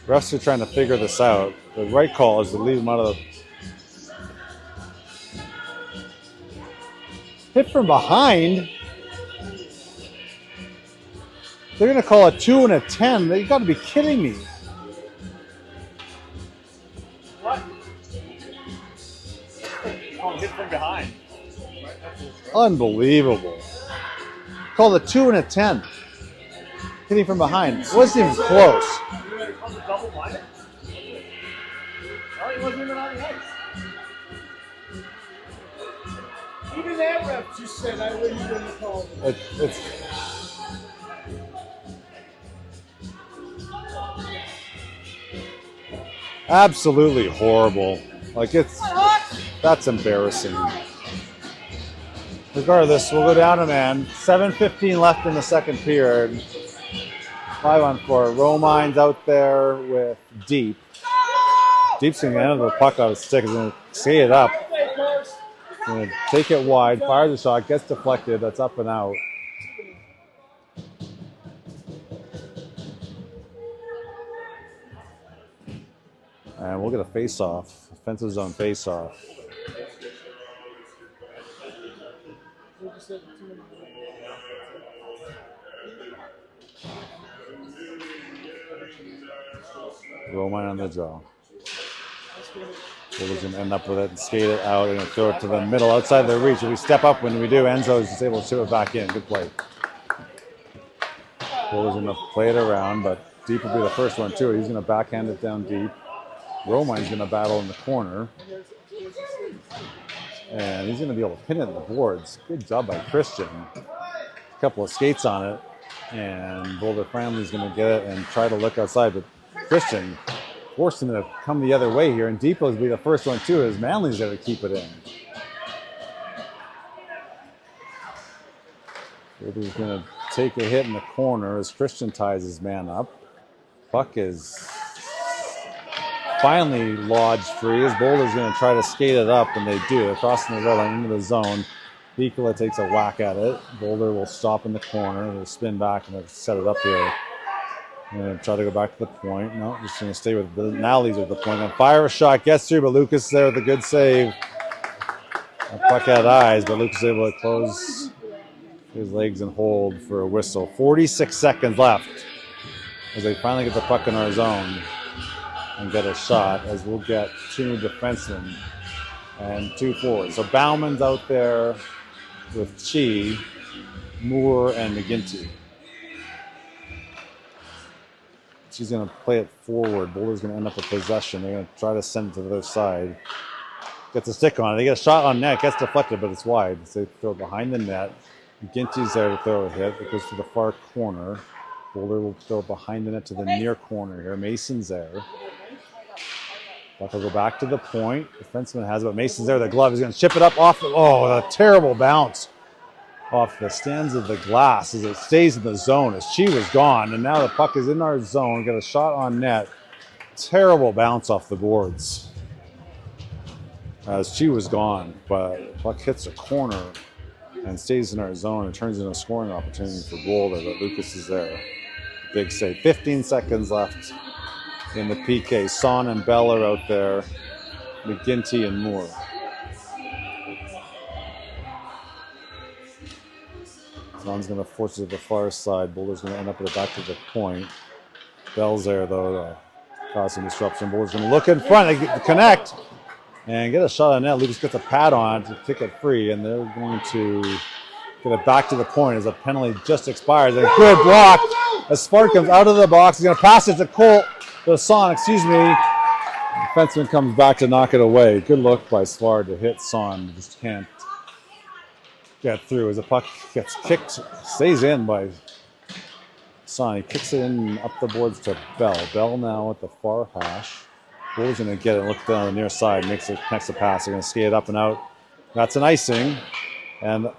Refs are trying to figure this out. The right call is to leave him out of the... Hit from behind? They're going to call a 2 and a 10. You've got to be kidding me. What? Oh, hit from behind. Unbelievable. Called a 2 and a 10. Hitting from behind. It wasn't even close. You had to call the double minor? Oh, he wasn't even on the ice. Even that ref just said I wouldn't even call him. It's absolutely horrible. Like that's embarrassing. Regardless, we'll go down a man. 7:15 left in the second period. 5-on-4. Romine's out there with Deep. Deep's going to end the puck out of the stick. He's going to skate it up. Going to take it wide, fires the shot, gets deflected. That's up and out. And we'll get a face-off. Offensive zone face-off. Romine on the draw. Boulder's going to end up with it and skate it out and throw it to the middle outside their reach. If we step up when we do, Enzo is just able to chip it back in. Good play. Boulder's going to play it around, but Deep will be the first one too. He's going to backhand it down deep. Romine's going to battle in the corner. And he's going to be able to pin it in the boards. Good job by Christian. A couple of skates on it. And Boulder Framley's going to get it and try to look outside. But Christian forced him to come the other way here. And Deepo's be the first one too, as Manley's going to keep it in. Boulder's going to take a hit in the corner as Christian ties his man up. Puck is finally lodged free as Boulder's going to try to skate it up, and they do. They're crossing the red line into the zone. Bikola takes a whack at it. Boulder will stop in the corner. They'll spin back and they'll set it up here. I'm going to try to go back to the point. No, just going to stay with the Nallies at the point. And fire a shot, gets through, but Lucas there with a good save. That puck had eyes, but Lucas is able to close his legs and hold for a whistle. 46 seconds left as they finally get the puck in our zone and get a shot, as we'll get 2 defensemen and 2 forwards. So Bauman's out there with Chi, Moore, and McGinty. She's going to play it forward. Boulder's going to end up with possession. They're going to try to send it to the other side. Gets a stick on it. They get a shot on net. Gets deflected, but it's wide. So they throw it behind the net. McGinty's there to throw a hit. It goes to the far corner. Boulder will throw it behind the net to the near corner here. Mason's there. Buck will go back to the point. Defenseman has it, but Mason's there. The glove is going to chip it up off. A terrible bounce off the stands of the glass as it stays in the zone as Chi was gone. And now the puck is in our zone. Got a shot on net. Terrible bounce off the boards as Chi was gone. But the puck hits a corner and stays in our zone and turns into a scoring opportunity for Boulder. But Lucas is there. Big save. 15 seconds left in the PK. Son and Bell are out there. McGinty and Moore. Son's going to force it to the far side. Boulder's going to end up at the back of the point. Bell's there, though, to cause some disruption. Boulder's going to look in front, they connect, and get a shot on net. Lucas gets a pad on to kick it free, and they're going to get it back to the point as a penalty just expires. A good block as Spark comes out of the box. He's going to pass it to Colt, to Son, excuse me. The defenseman comes back to knock it away. Good look by Svard to hit Son. Just can't get through as the puck gets kicked, stays in by Son. He kicks it in up the boards to Bell. Bell now at the far hash. Boulder's going to get it, look down the near side, connects the pass. They're going to skate it up and out. That's an icing. And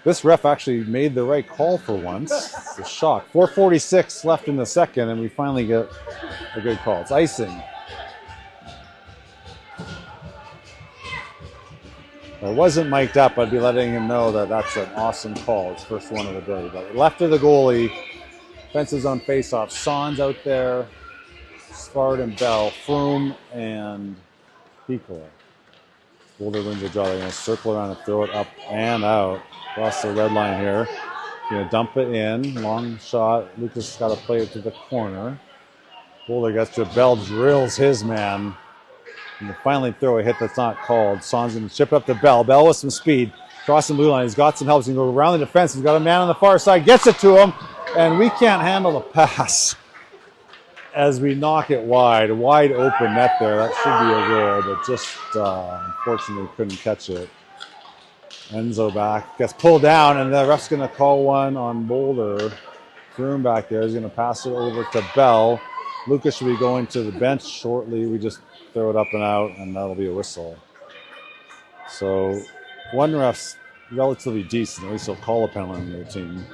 this ref actually made the right call for once. It's a shock. 4:46 left in the second, and we finally get a good call. It's icing. If I wasn't mic'd up, I'd be letting him know that that's an awesome call. It's first one of the day. But left of the goalie, fences on face-off. Son's out there. Svard and Bell, Froome and Pico. Boulder wins the draw. They're going to circle around and throw it up and out across the red line here. Going to dump it in. Long shot. Lucas has got to play it to the corner. Boulder gets to it. Bell drills his man. And they finally throw a hit that's not called. Son's going to chip it up to Bell. Bell with some speed. Crossing blue line. He's got some help. He's going to go around the defense. He's got a man on the far side. Gets it to him. And we can't handle the pass as we knock it wide. A wide open net there. That should be a goal, but just unfortunately couldn't catch it. Enzo back. Gets pulled down, and the ref's going to call one on Boulder. Froome back there is going to pass it over to Bell. Lucas should be going to the bench shortly. We just throw it up and out, and that'll be a whistle. So one ref's relatively decent. At least he'll call a penalty on their team.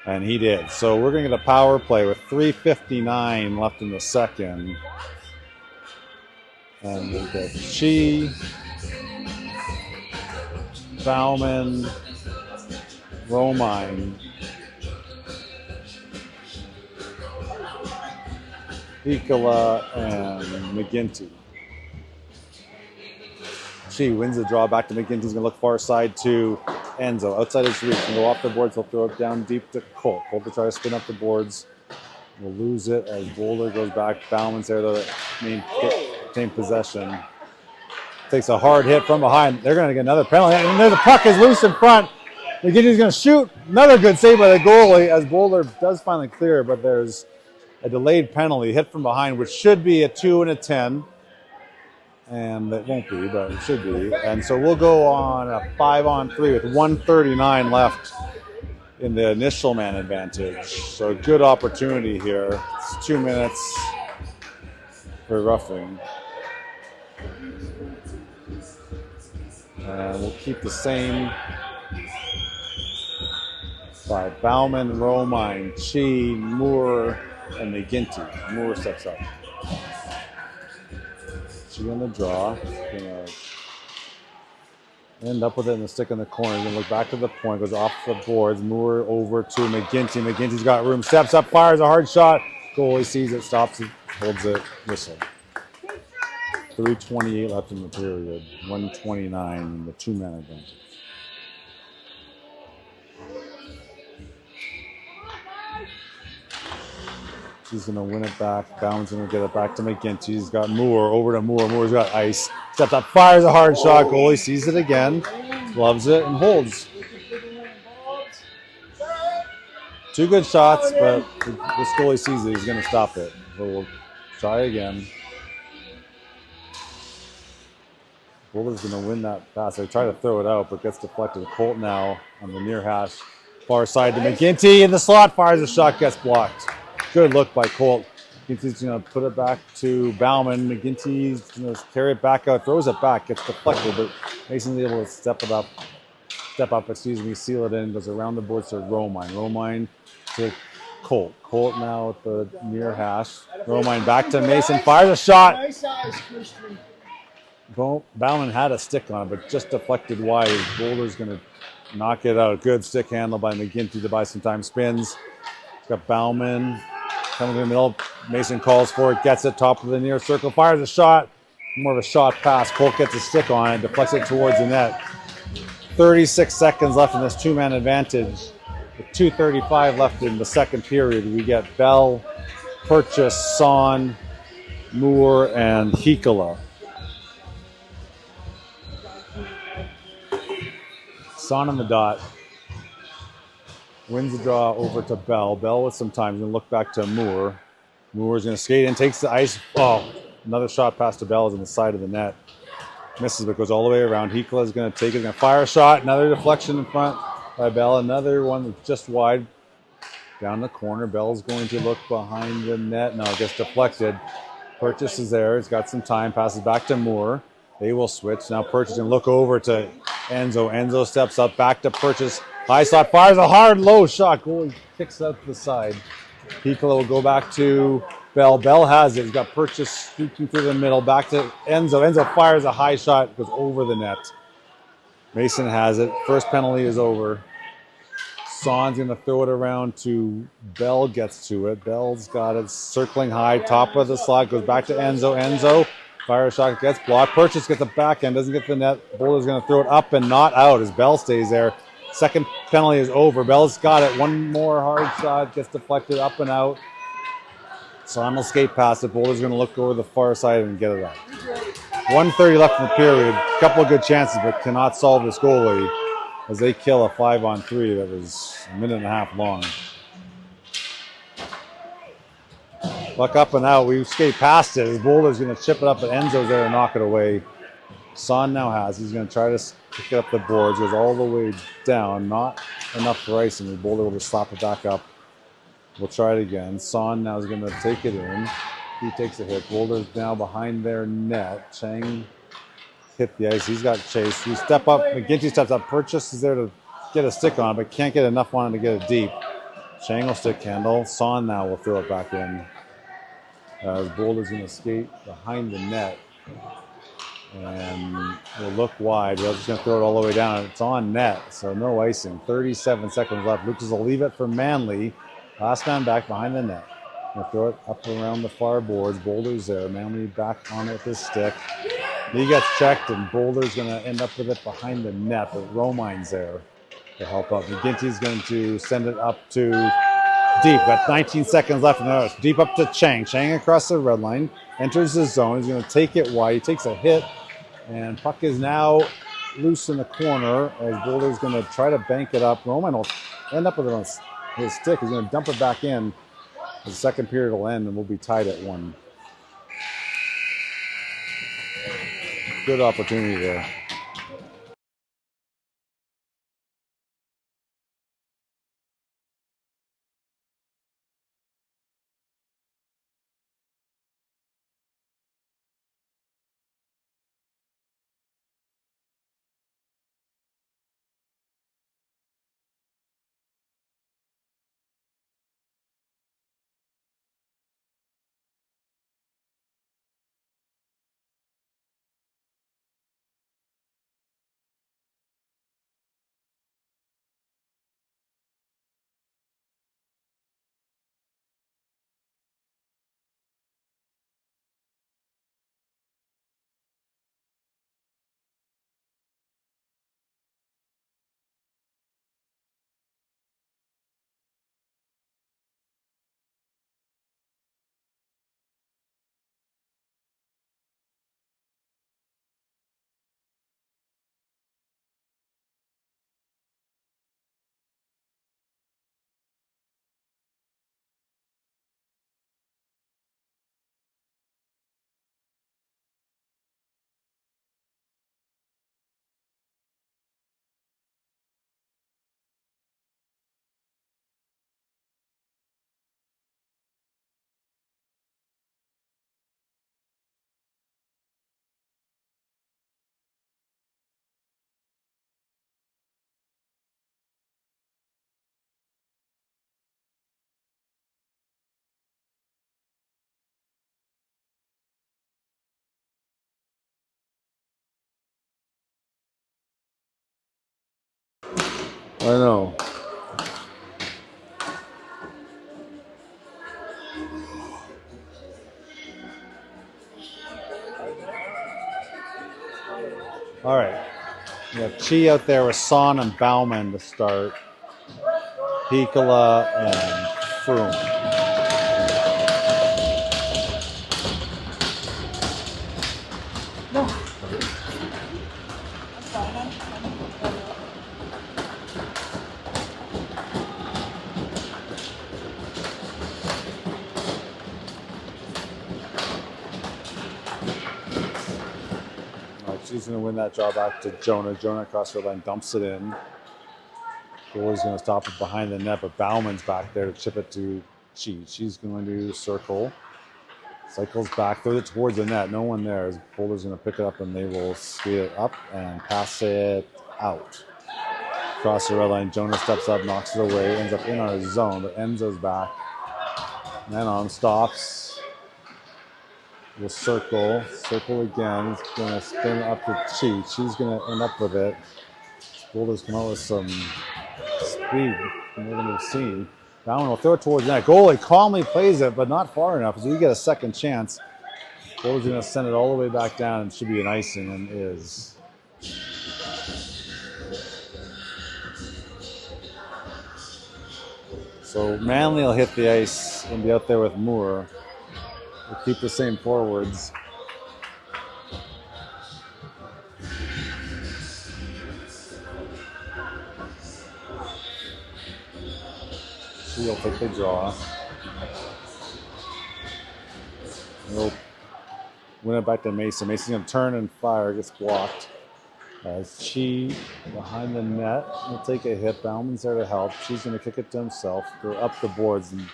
And he did. So we're going to get a power play with 3:59 left in the second. And we'll get Chi, Bauman, Romine, Piccola, and McGinty. Chi wins the draw back to McGinty. He's going to look far side to Enzo. Outside his reach. He'll go off the boards. He'll throw it down deep to Colt. Colt will try to spin up the boards. We'll lose it as Boulder goes back. Bauman's there to maintain possession. Takes a hard hit from behind. They're going to get another penalty. And there the puck is loose in front. McGinty's going to shoot. Another good save by the goalie as Boulder does finally clear, but there's a delayed penalty hit from behind, which should be a 2 and a 10. And it won't be, but it should be. And so we'll go on a 5-on-3 with 1:39 left in the initial man advantage. So a good opportunity here. It's 2 minutes for roughing. And we'll keep the same by Bauman, Romine, Chi, Moore, and McGinty. Moore steps up. She's going to draw. Going to end up with it in the stick in the corner. Going to look back to the point. Goes off the boards. Moore over to McGinty. McGinty's got room. Steps up. Fires a hard shot. Goalie sees it. Stops it. Holds it. Whistle. 3:28 left in the period. 1:29 in the two-man advantage. She's going to win it back. Bound's going to get it back to McGinty. He's got Moore over to Moore. Moore's got ice. Steps up, fires a hard shot. Goalie sees it again, loves it, and holds. 2 good shots, but this goalie sees it. He's going to stop it. So we'll try again. Boulder's going to win that pass. They try to throw it out, but gets deflected. Colt now on the near hash. Far side to McGinty in the slot. Fires a shot, gets blocked. Good look by Colt. McGinty's going to put it back to Bauman. McGinty's going to carry it back out, throws it back, gets deflected, but Mason's able to step up, seal it in, goes around the boards to Romine. Romine to Colt. Colt now at the near hash. Romine back to Mason, fires a shot. Nice eyes, Christian. Bauman had a stick on it, but just deflected wide. Boulder's going to knock it out. Good stick handle by McGinty to buy some time. Spins. Got Bauman coming in the middle. Mason calls for it, gets it, top of the near circle, fires a shot. More of a shot pass. Colt gets a stick on it, deflects it towards the net. 36 seconds left in this two-man advantage. With 2:35 left in the second period, we get Bell, Purchase, Son, Moore, and Hikola. Son on the dot. Wins the draw over to Bell. Bell with some time. He's going to look back to Moore. Moore's going to skate in, takes the ice. Oh, another shot past to Bell is on the side of the net. Misses, but goes all the way around. Hikla is going to take it. Going to fire a shot. Another deflection in front by Bell. Another one that's just wide. Down the corner. Bell's going to look behind the net. No, it gets deflected. Purchase is there. He's got some time. Passes back to Moore. They will switch. Now Purchase and look over to Enzo. Enzo steps up. Back to Purchase. High slot. Fires a hard, low shot. Goalie kicks out to the side. Hikla will go back to Bell. Bell has it. He's got Purchase shooting through the middle. Back to Enzo. Enzo fires a high shot. Goes over the net. Mason has it. First penalty is over. Son's going to throw it around to Bell, gets to it. Bell's got it circling high, top of the slot, goes back to Enzo. Enzo, fire a shot, gets blocked. Purchase gets the back end, doesn't get the net. Boulder's going to throw it up and not out as Bell stays there. Second penalty is over. Bell's got it. One more hard shot, gets deflected up and out. Son will skate past it. Boulder's going to look over the far side and get it out. 1:30 left in the period. Couple of good chances, but cannot solve this goalie as they kill a 5-on-3 that was a minute and a half long. Luck up and out. We skate past it as Boulder's going to chip it up, but Enzo's there to knock it away. Son now has. He's going to try to pick it up the boards. Goes all the way down. Not enough for icing. Boulder will just slap it back up. We'll try it again. Son now is going to take it in. He takes a hit. Boulder's now behind their net. Chang hit the ice. He's got chase. We step up. McGinty steps up. Purchase is there to get a stick on it, but can't get enough on it to get it deep. Chang will stick handle. Son now will throw it back in. As Boulder's going to skate behind the net. And will look wide. We're just going to throw it all the way down. It's on net, so no icing. 37 seconds left. Lucas will leave it for Manley. Last man back behind the net. Going to throw it up around the far boards. Boulder's there. Manley back on it with his stick. He gets checked, and Boulder's going to end up with it behind the net, but Romine's there to help out. McGinty's going to send it up to deep. Got 19 seconds left in the ice. Deep up to Chang. Chang across the red line. Enters the zone. He's going to take it wide. He takes a hit, and puck is now loose in the corner as Boulder's going to try to bank it up. Romine will end up with it on his stick. He's going to dump it back in. The second period will end, and we'll be tied at 1. Good opportunity there. I know. All right. We have Chi out there with Son and Bauman to start. Pikola and Froome. She's going to win that draw back to Jonah. Jonah across her line dumps it in. Goalie's going to stop it behind the net, but Bauman's back there to chip it to Chi. She's going to circle. Cycles back, throws it towards the net. No one there. Boulder's going to pick it up, and they will skate it up and pass it out. Across the red line, Jonah steps up, knocks it away, ends up in our zone, but Enzo's back. Manon stops. Will circle again. He's going to spin it up to Chi. She's going to end up with it. Boulder's come out with some speed more than we've seen. Bauman will throw it towards the net. Goalie calmly plays it, but not far enough, as we get a second chance. Boulder's going to send it all the way back down, and should be an icing, and is. So Manley will hit the ice and be out there with Moore. We'll keep the same forwards. She'll take the draw. We'll win it back to Mason. Mason's going to turn and fire. Gets blocked. As Chi behind the net will take a hit. Bauman's there to help. She's going to kick it to himself. Go up the boards, and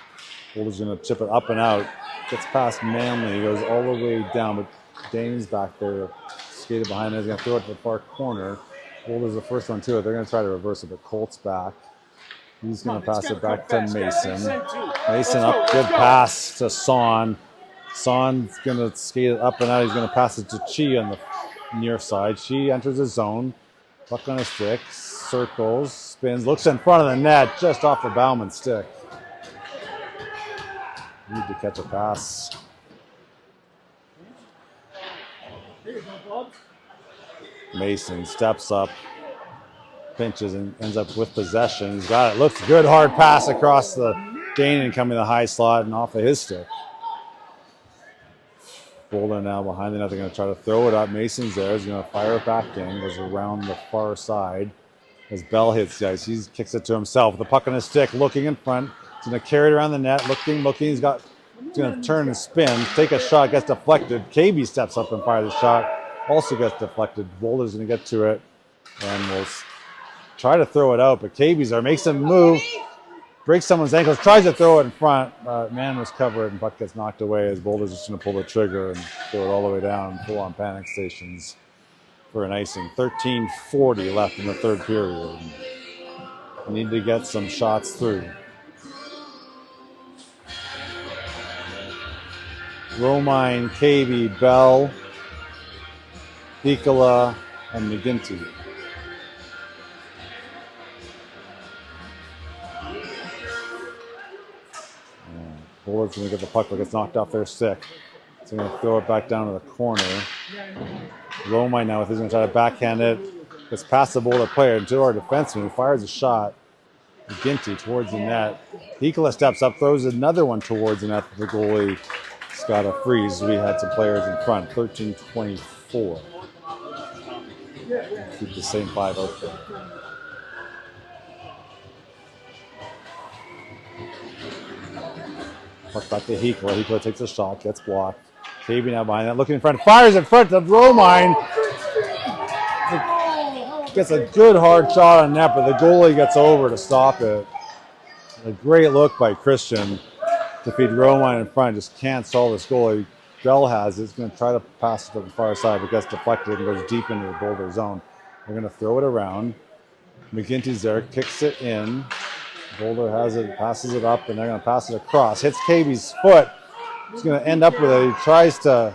Boulder's going to chip it up and out. Gets past Manley. Goes all the way down, but Dane's back there. Skated behind it. He's going to throw it to the far corner. Boulder's the first one to it. They're going to try to reverse it, but Colt's back. He's going to pass it back to Mason. Mason up, good pass to Son. Son's going to skate it up and out. He's going to pass it to Chi on the near side. Chi enters the zone. Puck on his stick. Circles. Spins. Looks in front of the net. Just off the Bauman stick. Need to catch a pass. Mason steps up. Pinches and ends up with possession. He's got it. Looks good. Hard pass across the Dane and coming the high slot and off of his stick. Boulder now behind the net. They're going to try to throw it up. Mason's there. He's going to fire it back in. Goes around the far side as Bell hits the ice. He kicks it to himself. The puck on his stick. Looking in front. He's going to carry it around the net. Looking. He's going to turn and spin. Take a shot. Gets deflected. KB steps up and fires the shot. Also gets deflected. Boulder's going to get to it. And will try to throw it out, but KB's there, makes him move, breaks someone's ankles, tries to throw it in front, but man was covered and puck gets knocked away as Boulder's just going to pull the trigger and throw it all the way down, full on panic stations for an icing. 13:40 left in the third period. We need to get some shots through. Romine, KB, Bell, Piccola, and McGinty. Boulder's going to get the puck, but gets knocked off their stick. So they're going to throw it back down to the corner. Romine now, he's going to try to backhand it. Gets past the Boulder player to our defenseman, who fires a shot. McGinty towards the net. Piccola steps up, throws another one towards the net. The goalie's got a freeze. We had some players in front. 13:24. Keep the same five out there. Puck back to Hekla. Hekla takes a shot, gets blocked. KB now behind that, looking in front, fires in front of Romine. Gets a good hard shot on net, but the goalie gets over to stop it. A great look by Christian to feed Romine in front. Just can't solve this goalie. Bell has it. He's going to try to pass it to the far side, but gets deflected and goes deep into the Boulder zone. They're going to throw it around. McGinty's there, kicks it in. Boulder has it, passes it up, and they're going to pass it across. Hits KB's foot. He's going to end up with it. He tries to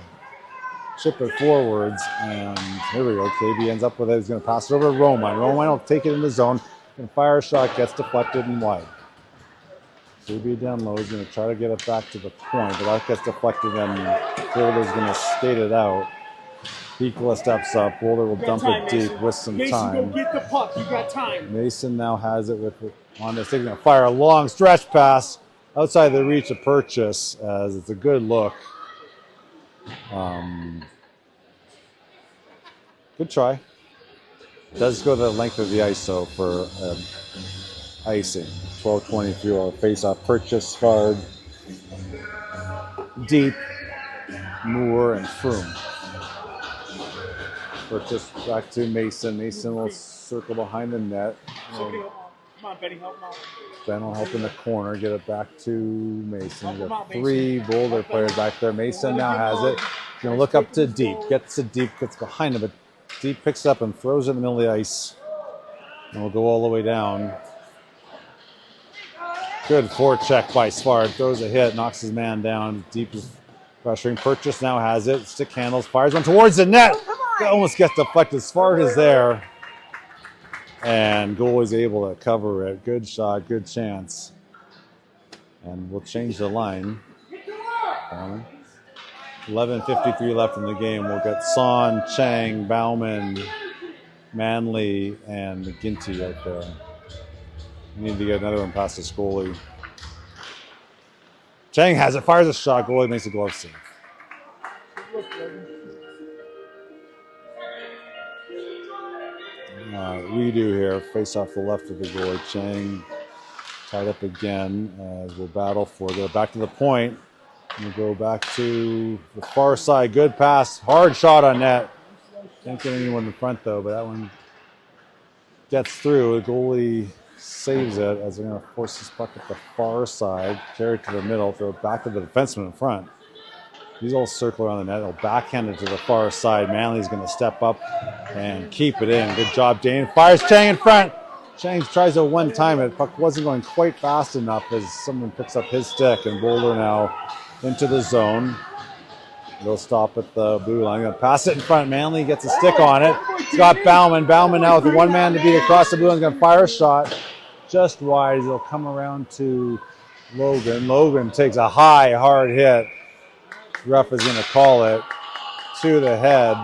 chip it forwards, and here we go. KB ends up with it. He's going to pass it over to Romine. Romine will take it in the zone and fire a shot, gets deflected and wide. KB down low is going to try to get it back to the point, but that gets deflected, and Boulder's going to skate it out. Piccola steps up. Boulder will dump it deep with some time. Mason, go get the puck. You got time. Mason now has it with on this. They're going to fire a long stretch pass outside the reach of Purchase, as it's a good look. Good try. Does go the length of the ice, though, for icing. 12:23 face-off. Purchase, Fard, Deep, Moore, and Froome. Purchase back to Mason. Mason will circle behind the net. Somebody help Mom. Come on, Betty, help Mom. Ben will help in the corner, get it back to Mason. We Help him got out, three Mason. Boulder players back there. Mason now has it. He's going to look up to Deep. Gets to Deep, gets behind him, but Deep picks it up and throws it in the middle of the ice. And we'll go all the way down. Good forecheck by Svard. Throws a hit, knocks his man down. Deep is pressuring. Purchase now has it. Stick handles, fires one towards the net. It almost gets deflected. Svard is there. And goalie's able to cover it. Good shot, good chance. And we'll change the line. 11:53 left in the game. We'll get Son, Chang, Bauman, Manley, and McGinty out there. We need to get another one past this goalie. Chang has it, fires a shot. Goalie makes a glove save. Redo here, face off the left of the goalie. Chang tied up again as we'll battle for it. Go back to the point. We'll go back to the far side. Good pass, hard shot on net. Can't get anyone in front though, but that one gets through. The goalie saves it as they're going to force this puck at the far side. Carry it to the middle, throw it back to the defenseman in front. He's all circle around the net. He'll backhand it to the far side. Manley's going to step up and keep it in. Good job, Dane. Fires Chang in front. Chang tries to one-time it. Puck wasn't going quite fast enough as someone picks up his stick. And Boulder now into the zone. They'll stop at the blue line. Going to pass it in front. Manley gets a stick on it. He's got Bauman. Bauman now with one man to beat across the blue line. He's going to fire a shot just wide. He'll come around to Logan. Logan takes a high, hard hit. Ref is going to call it to the head.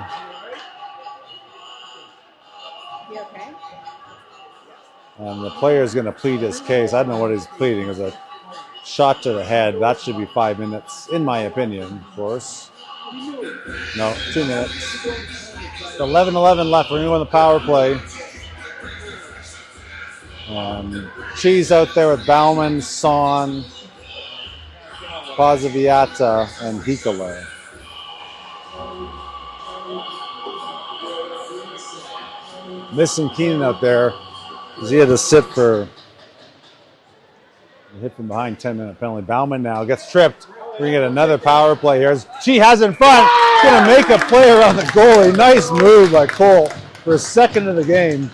You okay? And the player is going to plead his case. I don't know what he's pleading. It was a shot to the head. That should be 5 minutes, in my opinion, of course. No, 2 minutes. 11:11 left. We're going to win the power play. Cheese out there with Bauman, Son, Pazaviata, and Hikola. Missing Keenan out there because he had to sit for a hit from behind, 10-minute penalty. Bauman now gets tripped. We're going to get another power play here. She has in front. Going to make a play around the goalie. Nice move by Cole for a second of the game.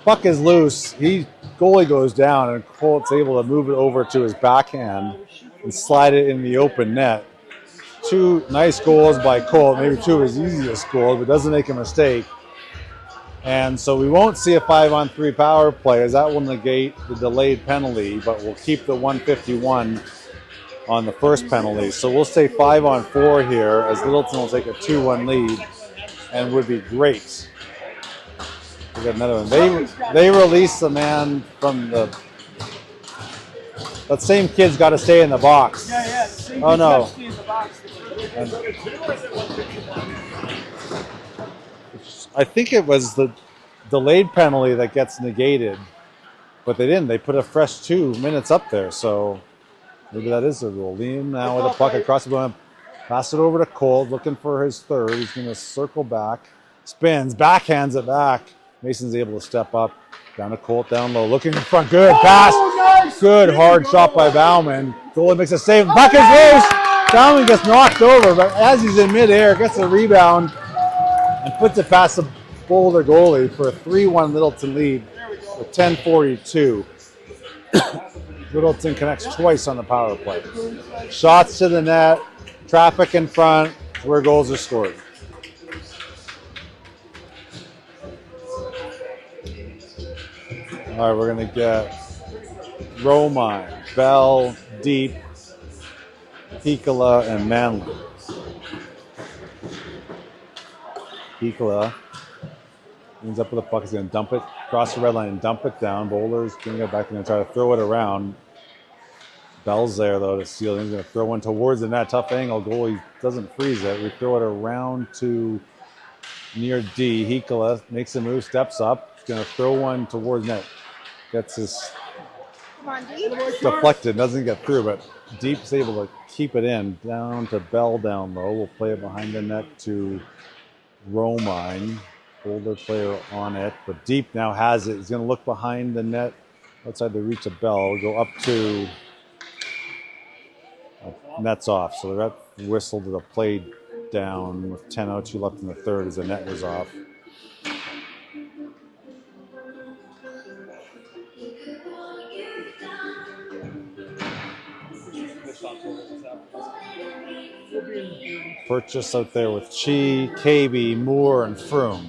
Puck is loose. Goalie goes down, and Colt's able to move it over to his backhand and slide it in the open net. 2 nice goals by Colt, maybe 2 of his easiest goals, but doesn't make a mistake. And so we won't see a 5-on-3 power play, as that will negate the delayed penalty, but we'll keep the 151 on the first penalty. So we'll stay 5-on-4 here, as Littleton will take a 2-1 lead, and would be great. We got another one. They release the man from the. That same kid's got to stay in the box. Yeah. Oh no. I think it was the delayed penalty that gets negated, but they didn't. They put a fresh 2 minutes up there, so maybe that is the rule. Liam now with a puck across the blue. Pass it over to Cole, looking for his third. He's going to circle back, spins, backhands it back. Mason's able to step up, down to Colt, down low, looking in front. Good pass. Nice. Good hard shot by Bauman. Goalie makes a save. Puck is loose. Bauman gets knocked over, but as he's in midair, gets a rebound and puts it past the Boulder goalie for a 3-1 Littleton lead with 10:42. Littleton connects twice on the power play. Shots to the net, traffic in front, where goals are scored. All right, we're going to get Romine, Bell, Deep, Hikola, and Manley. Hikola ends up with the puck. He's going to dump it, cross the red line and dump it down. Boulder's going to go back and try to throw it around. Bell's there, though, to seal. He's going to throw one towards the net. Tough angle. Goalie doesn't freeze it. We throw it around to near D. Hikola makes a move, steps up. He's going to throw one towards net. Gets his deflected, doesn't get through, but Deep's able to keep it in. Down to Bell down low. We'll play it behind the net to Romine. Boulder player on it, but Deep now has it. He's going to look behind the net, outside the reach of Bell, go up to net's off. So the ref whistled the play down with 10:02 left in the third as the net was off. Purchase out there with Chi, KB, Moore, and Froome.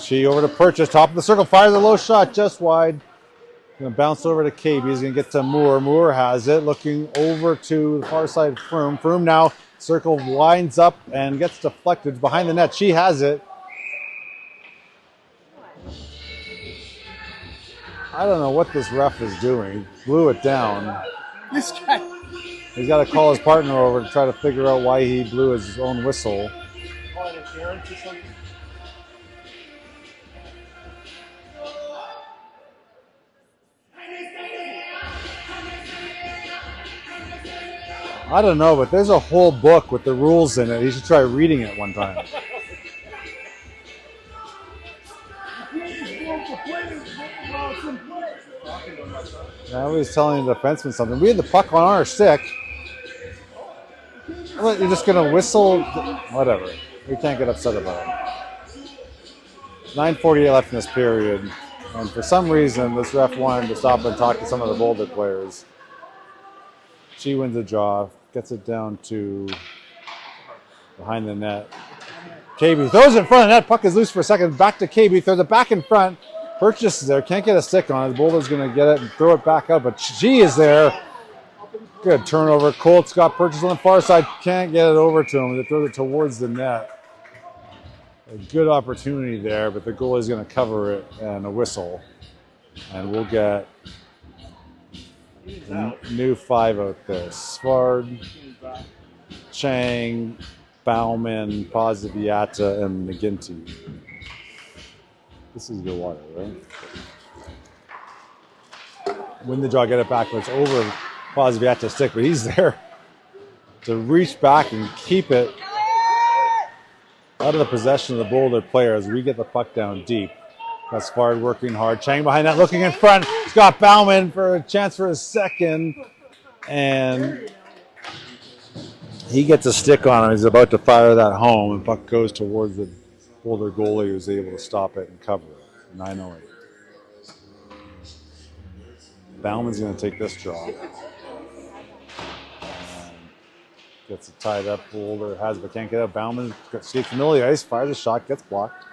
Chi over to Purchase, top of the circle, fires a low shot just wide. Going to bounce over to KB. He's going to get to Moore. Moore has it, looking over to the far side of Froome. Froome now, circle winds up and gets deflected behind the net. She has it. I don't know what this ref is doing. Blew it down. This guy. He's got to call his partner over to try to figure out why he blew his own whistle. Call it interference or something? I don't know, but there's a whole book with the rules in it. You should try reading it one time. Now he's telling the defenseman something. We had the puck on our stick. You're just going to whistle? Whatever. We can't get upset about it. 9:48 left in this period. And for some reason, this ref wanted to stop and talk to some of the Boulder players. She wins a draw, gets it down to behind the net. KB throws it in front of the net. Puck is loose for a second. Back to KB. Throws it back in front. Purchase is there. Can't get a stick on it. Boulder's going to get it and throw it back out. But she is there. Good turnover. Colt's got Purchase on the far side. Can't get it over to him. They throw it towards the net. A good opportunity there, but the goalie's going to cover it and a whistle. And we'll get new 5 out there. Svard, Chang, Bauman, Poziviata, and McGinty. This is your water, right? Win the draw, get it back, but it's over Poziviata's stick, but he's there to reach back and keep it out of the possession of the Boulder player as we get the puck down deep. Got Svard working hard. Chang behind that, looking in front. Scott Bauman for a chance for a second. And he gets a stick on him. He's about to fire that home. And puck goes towards the Boulder goalie who's able to stop it and cover it. 9:08. Bauman's going to take this draw. Gets it tied up. Boulder has it, but can't get it. Bauman skates the middle of the ice, fires a shot, gets blocked.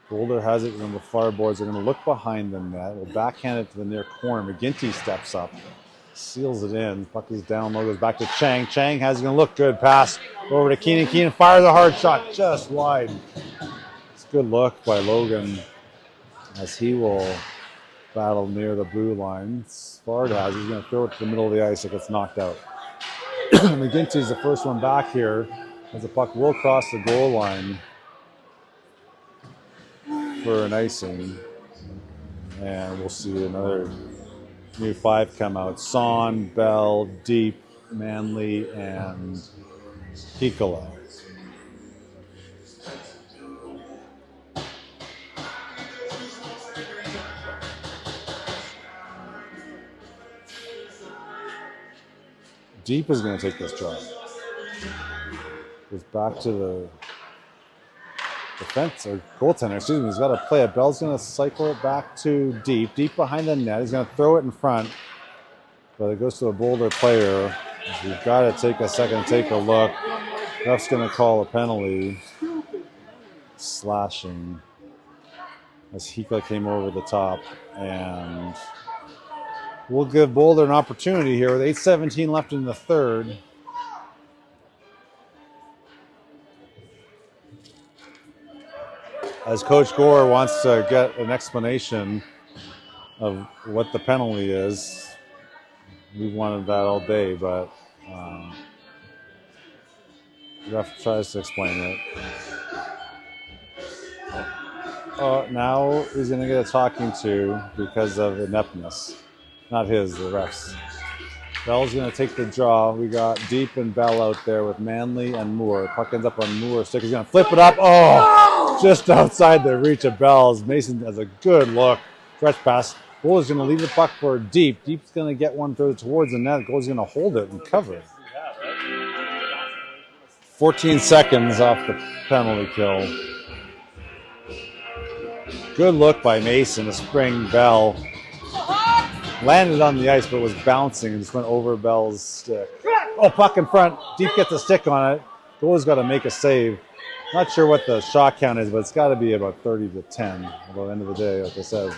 Boulder has it, and the far boards are going to look behind the net. Will backhand it to the near corner. McGinty steps up, seals it in. Puck is down low, goes back to Chang. Chang has it, going to look good. Pass over to Keenan. Keenan fires a hard shot just wide. It's a good look by Logan as he will battle near the blue line. Svard has it. He's going to throw it to the middle of the ice. It gets knocked out. McGinty's the first one back here as the puck will cross the goal line for an icing. And we'll see another new 5 come out. Son, Bell, Deep, Manley, and Piccola. Deep is going to take this draw. Goes back to the defense, or goaltender, excuse me. He's got to play it. Bell's going to cycle it back to Deep. Deep behind the net. He's going to throw it in front. But it goes to a Boulder player. You've got to take a second, take a look. Ref's going to call a penalty. Slashing. As Hika came over the top. And we'll give Boulder an opportunity here with 8:17 left in the third. As Coach Gore wants to get an explanation of what the penalty is. We've wanted that all day, but the ref tries to explain it. Now he's going to get a talking to because of ineptness. Not his, the ref's. Bell's going to take the draw. We got Deep and Bell out there with Manley and Moore. Puck ends up on Moore. Stick is going to flip it up. Oh, just outside the reach of Bell's. Mason has a good look. Stretch pass. Boulder's going to leave the puck for Deep. Deep's going to get one throw towards the net. Goal's going to hold it and cover it. 14 seconds off the penalty kill. Good look by Mason to spring Bell. Landed on the ice, but was bouncing and just went over Bell's stick. Oh, puck in front. Deep gets a stick on it. Goalie's got to make a save. Not sure what the shot count is, but it's got to be about 30-10. Although at the end of the day, like I said,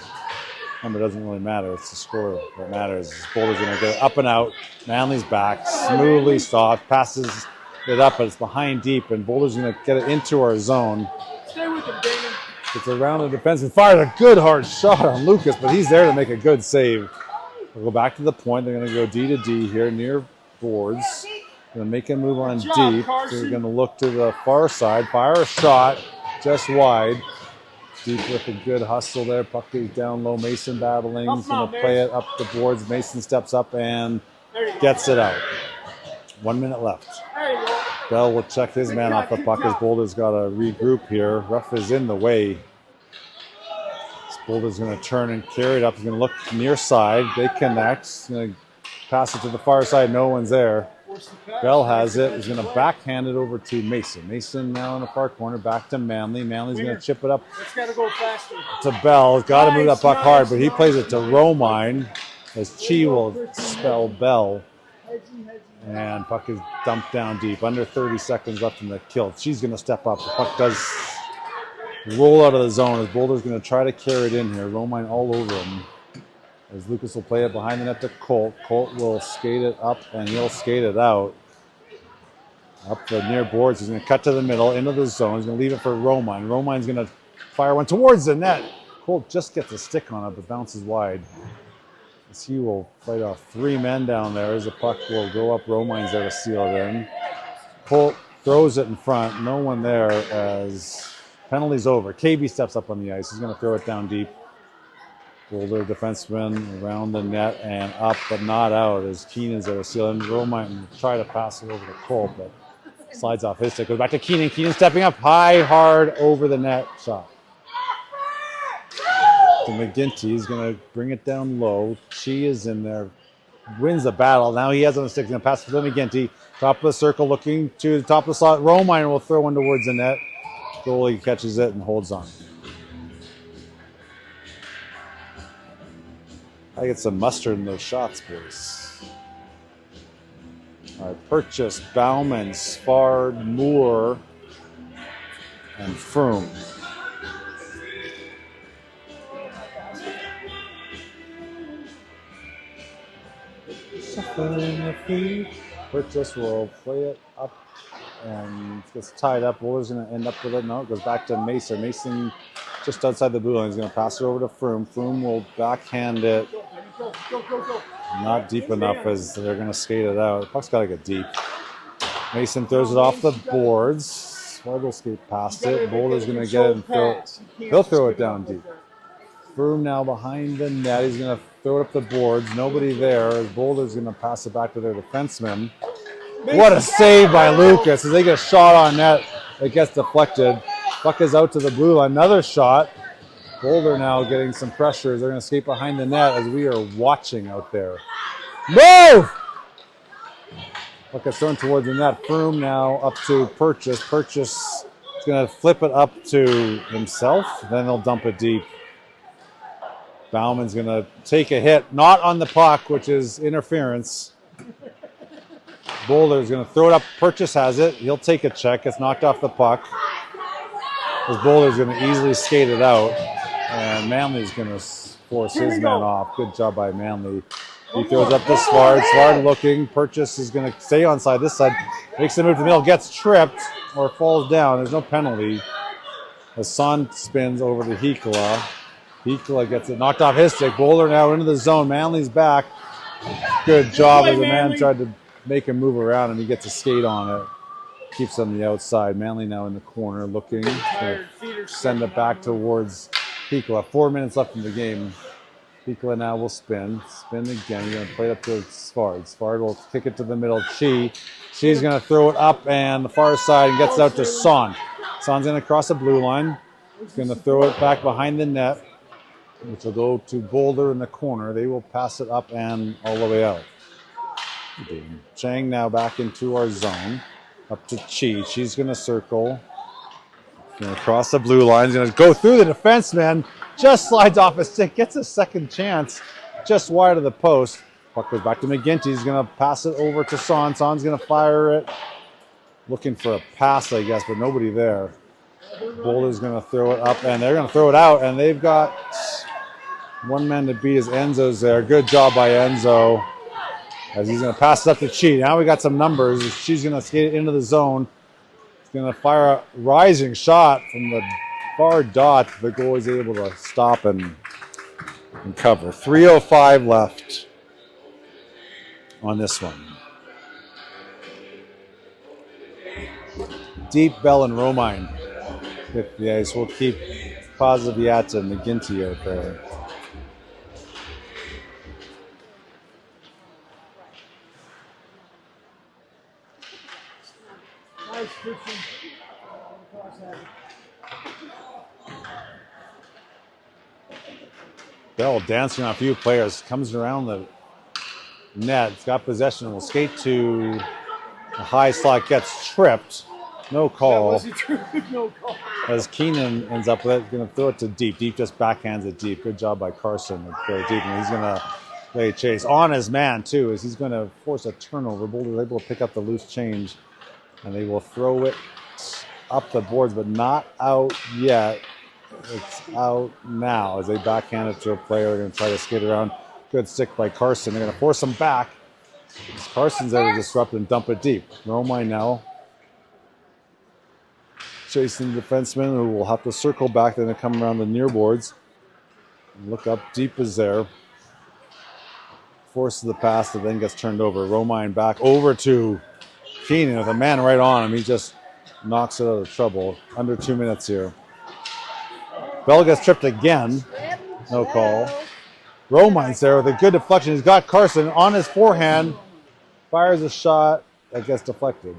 number doesn't really matter. It's the score that matters. Boulder's going to get up and out. Manley's back. Smoothly stopped. Passes it up, but it's behind Deep, and Boulder's going to get it into our zone. Stay with him, Damon. It's around the defense and fired a good hard shot on Lucas, but he's there to make a good save. We'll go back to the point. They're going to go D to D here near boards. Going to make a move on Deep. They're going to look to the far side. Fire a shot just wide. Deep with a good hustle there. Puck is down low. Mason battling. He's going to play it up the boards. Mason steps up and gets it out. 1 minute left. Bell will check his man off the puck as Boulder's got to regroup here. Ruff is in the way. Boulder's going to turn and carry it up. He's going to look near side. They connect. He's going to pass it to the far side. No one's there. Bell has it. He's going to backhand it over to Mason. Mason now in the far corner. Back to Manley. Manley's going to chip it up to Bell. He's got to move that puck hard, but he plays it to Romine as Chi will spell Bell. And puck is dumped down deep. Under 30 seconds left in the kill. She's going to step up. The puck does roll out of the zone as Boulder's going to try to carry it in here. Romine all over him. As Lucas will play it behind the net to Colt. Colt will skate it up and he'll skate it out. Up the near boards. He's going to cut to the middle into the zone. He's going to leave it for Romine. Romine's going to fire one towards the net. Colt just gets a stick on it but bounces wide. As he will fight off 3 men down there as the puck will go up. Romine's there to seal it in. Colt throws it in front. No one there as penalty's over. KB steps up on the ice. He's going to throw it down deep. Boulder defenseman around the net and up, but not out as Keenan's there to seal it. Romine will try to pass it over to Colt, but slides off his stick. Goes back to Keenan. Keenan stepping up high, hard over the net. Shot. To McGinty. He's going to bring it down low. Chi is in there. Wins the battle. Now he has on the stick. He's going to pass it to McGinty. Top of the circle looking to the top of the slot. Romine will throw one towards the net. Goalie catches it and holds on. I get some mustard in those shots, boys. All right, Purchase, Bauman, Spard, Moore, and Froome. Purchase will play it up and gets tied up. Boulder's going to end up with it. No, it goes back to Mason. Mason just outside the blue line. He's going to pass it over to Froome. Froome will backhand it. Not deep enough as they're going to skate it out. The puck's got to get deep. Mason throws it off the boards. Sward will skate past it. Boulder's going to get it and throw it. He'll throw it down deep. Froome now behind the net. He's going to throw it up the boards. Nobody there as Boulder's going to pass it back to their defenseman. What a save by Lucas as they get a shot on net. It gets deflected. Puck is out to the blue line. Another shot. Boulder now getting some pressure. They're going to skate behind the net as we are watching out there. Move! Puck is thrown towards the net. Froome now up to Purchase. Purchase is going to flip it up to himself. Then he'll dump it deep. Bauman's going to take a hit. Not on the puck, which is interference. Boulder's going to throw it up. Purchase has it. He'll take a check. It's knocked off the puck. As Boulder's going to easily skate it out. And Manley's going to force his man off. Good job by Manley. He throws up to Sward. Sward looking. Purchase is going to stay on side. This side makes the move to the middle. Gets tripped or falls down. There's no penalty. Hassan spins over to Hikola. Hikola gets it knocked off his stick. Boulder now into the zone. Manley's back. Good job as the man tried to make him move around and he gets a skate on it. Keeps on the outside. Manley now in the corner looking to send it back towards Hikola. 4 minutes left in the game. Pikola now will spin. Spin again. He's going to play it up to Svard. Svard will kick it to the middle. She's going to throw it up and the far side and gets it out to Son. Son's going to cross the blue line. He's going to throw it back behind the net, which will go to Boulder in the corner. They will pass it up and all the way out. Chang now back into our zone. Up to Chi. She's going to circle. Going to cross the blue line. He's going to go through the defenseman. Just slides off his stick. Gets a second chance. Just wide of the post. Puck goes back to McGinty. He's going to pass it over to Son. Son's going to fire it. Looking for a pass, I guess, but nobody there. Boulder's going to throw it up, and they're going to throw it out. And they've got one man to beat as Enzo's there. Good job by Enzo. As he's going to pass it up to Chi. Now we got some numbers. She's going to skate it into the zone. He's going to fire a rising shot from the far dot. The goal is able to stop and cover. 3:05 left on this one. Deep, Bell, and Romine hit the ice. We'll keep Poziviata and McGinty out there. Nice pitching. Bell dancing on a few players, comes around the net, it's got possession, will skate to the high slot, gets tripped. No call. No call. As Keenan ends up with it, going to throw it to Deep. Deep just backhands it deep. Good job by Carson. Deep, and he's going to play chase on his man too, as he's going to force a turnover. Boulder able to pick up the loose change, and they will throw it up the boards, but not out yet. It's out now as they backhand it to a player. They're going to try to skate around. Good stick by Carson. They're going to force him back. Carson's there to disrupt and dump it deep. Romine now chasing the defenseman, who will have to circle back, then come around the near boards. Look up, Deep is there. Forces the pass that then gets turned over. Romine back over to Keenan with a man right on him. He just knocks it out of trouble. Under 2 minutes here. Bell gets tripped again. No call. Romine's there with a good deflection. He's got Carson on his forehand. Fires a shot that gets deflected.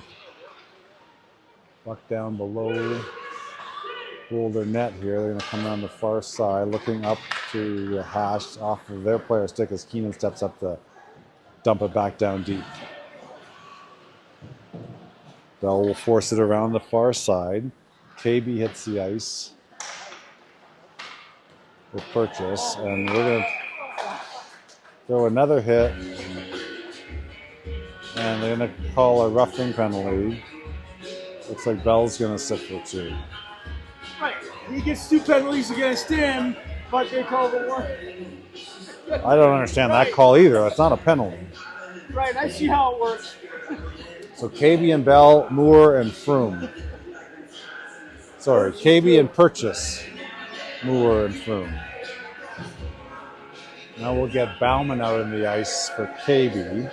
Puck down below Boulder net here. They're going to come around the far side, looking up to the hash off of their player stick as Keenan steps up to dump it back down deep. Bell will force it around the far side. KB hits the ice with Purchase, and we're going to throw another hit, and they're going to call a roughing penalty. Looks like Bell's going to sit for 2. Right. He gets 2 penalties against him, but they call the one. I don't understand that call either. It's not a penalty. Right, I see how it works. So KB and Bell, Moore and Froome. Sorry, KB and Purchase, Moore and Froome. Now we'll get Bauman out in the ice for KB.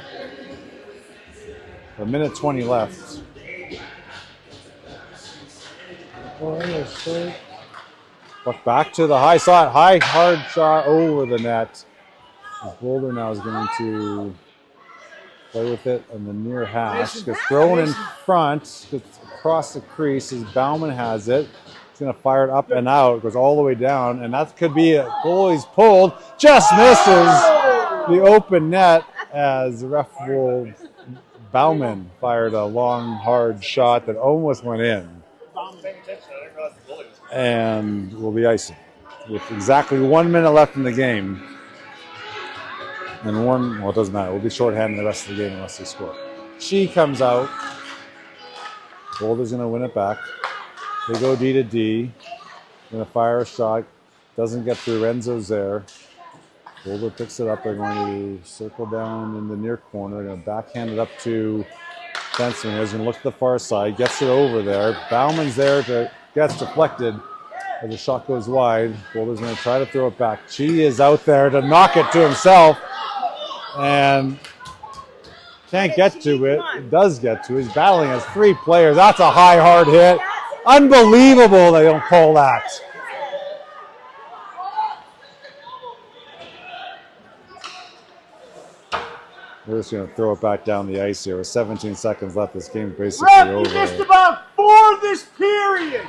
1:20 left. But back to the high shot, high hard shot over the net. Boulder now is going to play with it on the near hash. Gets thrown in front, gets across the crease as Bauman has it. He's going to fire it up and out, goes all the way down, and that could be a goal. He's pulled, just misses the open net as the ref will. Bauman fired a long, hard shot that almost went in. And will be icing with exactly 1 minute left in the game. And well, it doesn't matter. We'll be shorthanded the rest of the game unless they score. She comes out. Boulder's going to win it back. They go D to D. Going to fire a shot. Doesn't get through. Renzo's there. Boulder picks it up. They're going to circle down in the near corner. They're going to backhand it up to Fenceman. He's going to look to the far side. Gets it over there. Bauman's there. Gets deflected as the shot goes wide. Boulder's going to try to throw it back. Chi is out there to knock it to himself. And can't get to it. It does get to it. He's battling as 3 players. That's a high, hard hit. Unbelievable they don't call that. We're just going to throw it back down the ice here. With 17 seconds left, this game's basically Ref, you over. missed about 4 this period.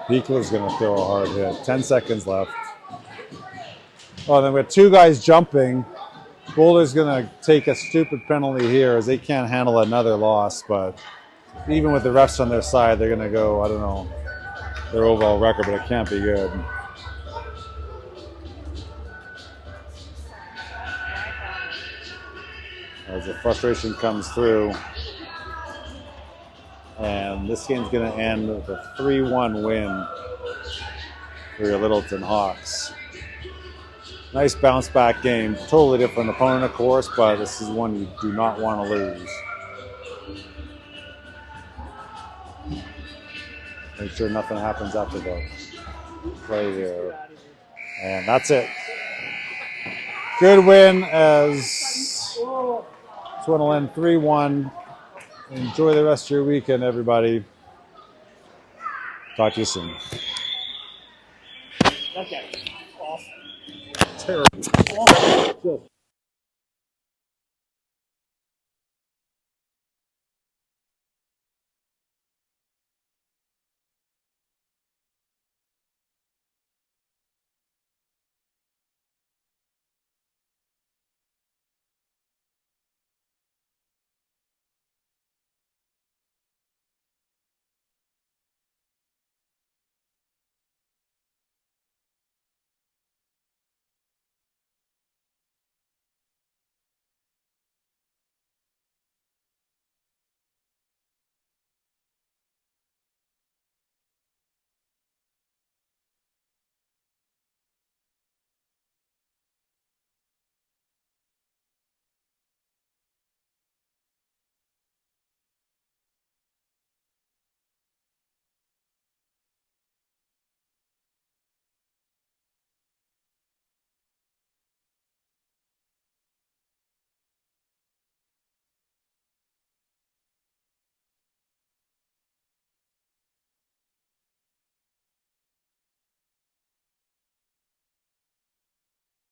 Beekler's going to throw a hard hit. 10 seconds left. Oh, then we have two guys jumping. Boulder's going to take a stupid penalty here as they can't handle another loss. But even with the refs on their side, they're going to go, I don't know, their overall record, but it can't be good. As the frustration comes through. And this game's going to end with a 3-1 win for your Littleton Hawks. Nice bounce back game. Totally different opponent, of course, but this is one you do not want to lose. Make sure nothing happens after the play here. And that's it. Good win as this one will end 3-1. Enjoy the rest of your weekend, everybody. Talk to you soon. Okay. Off. Terrible.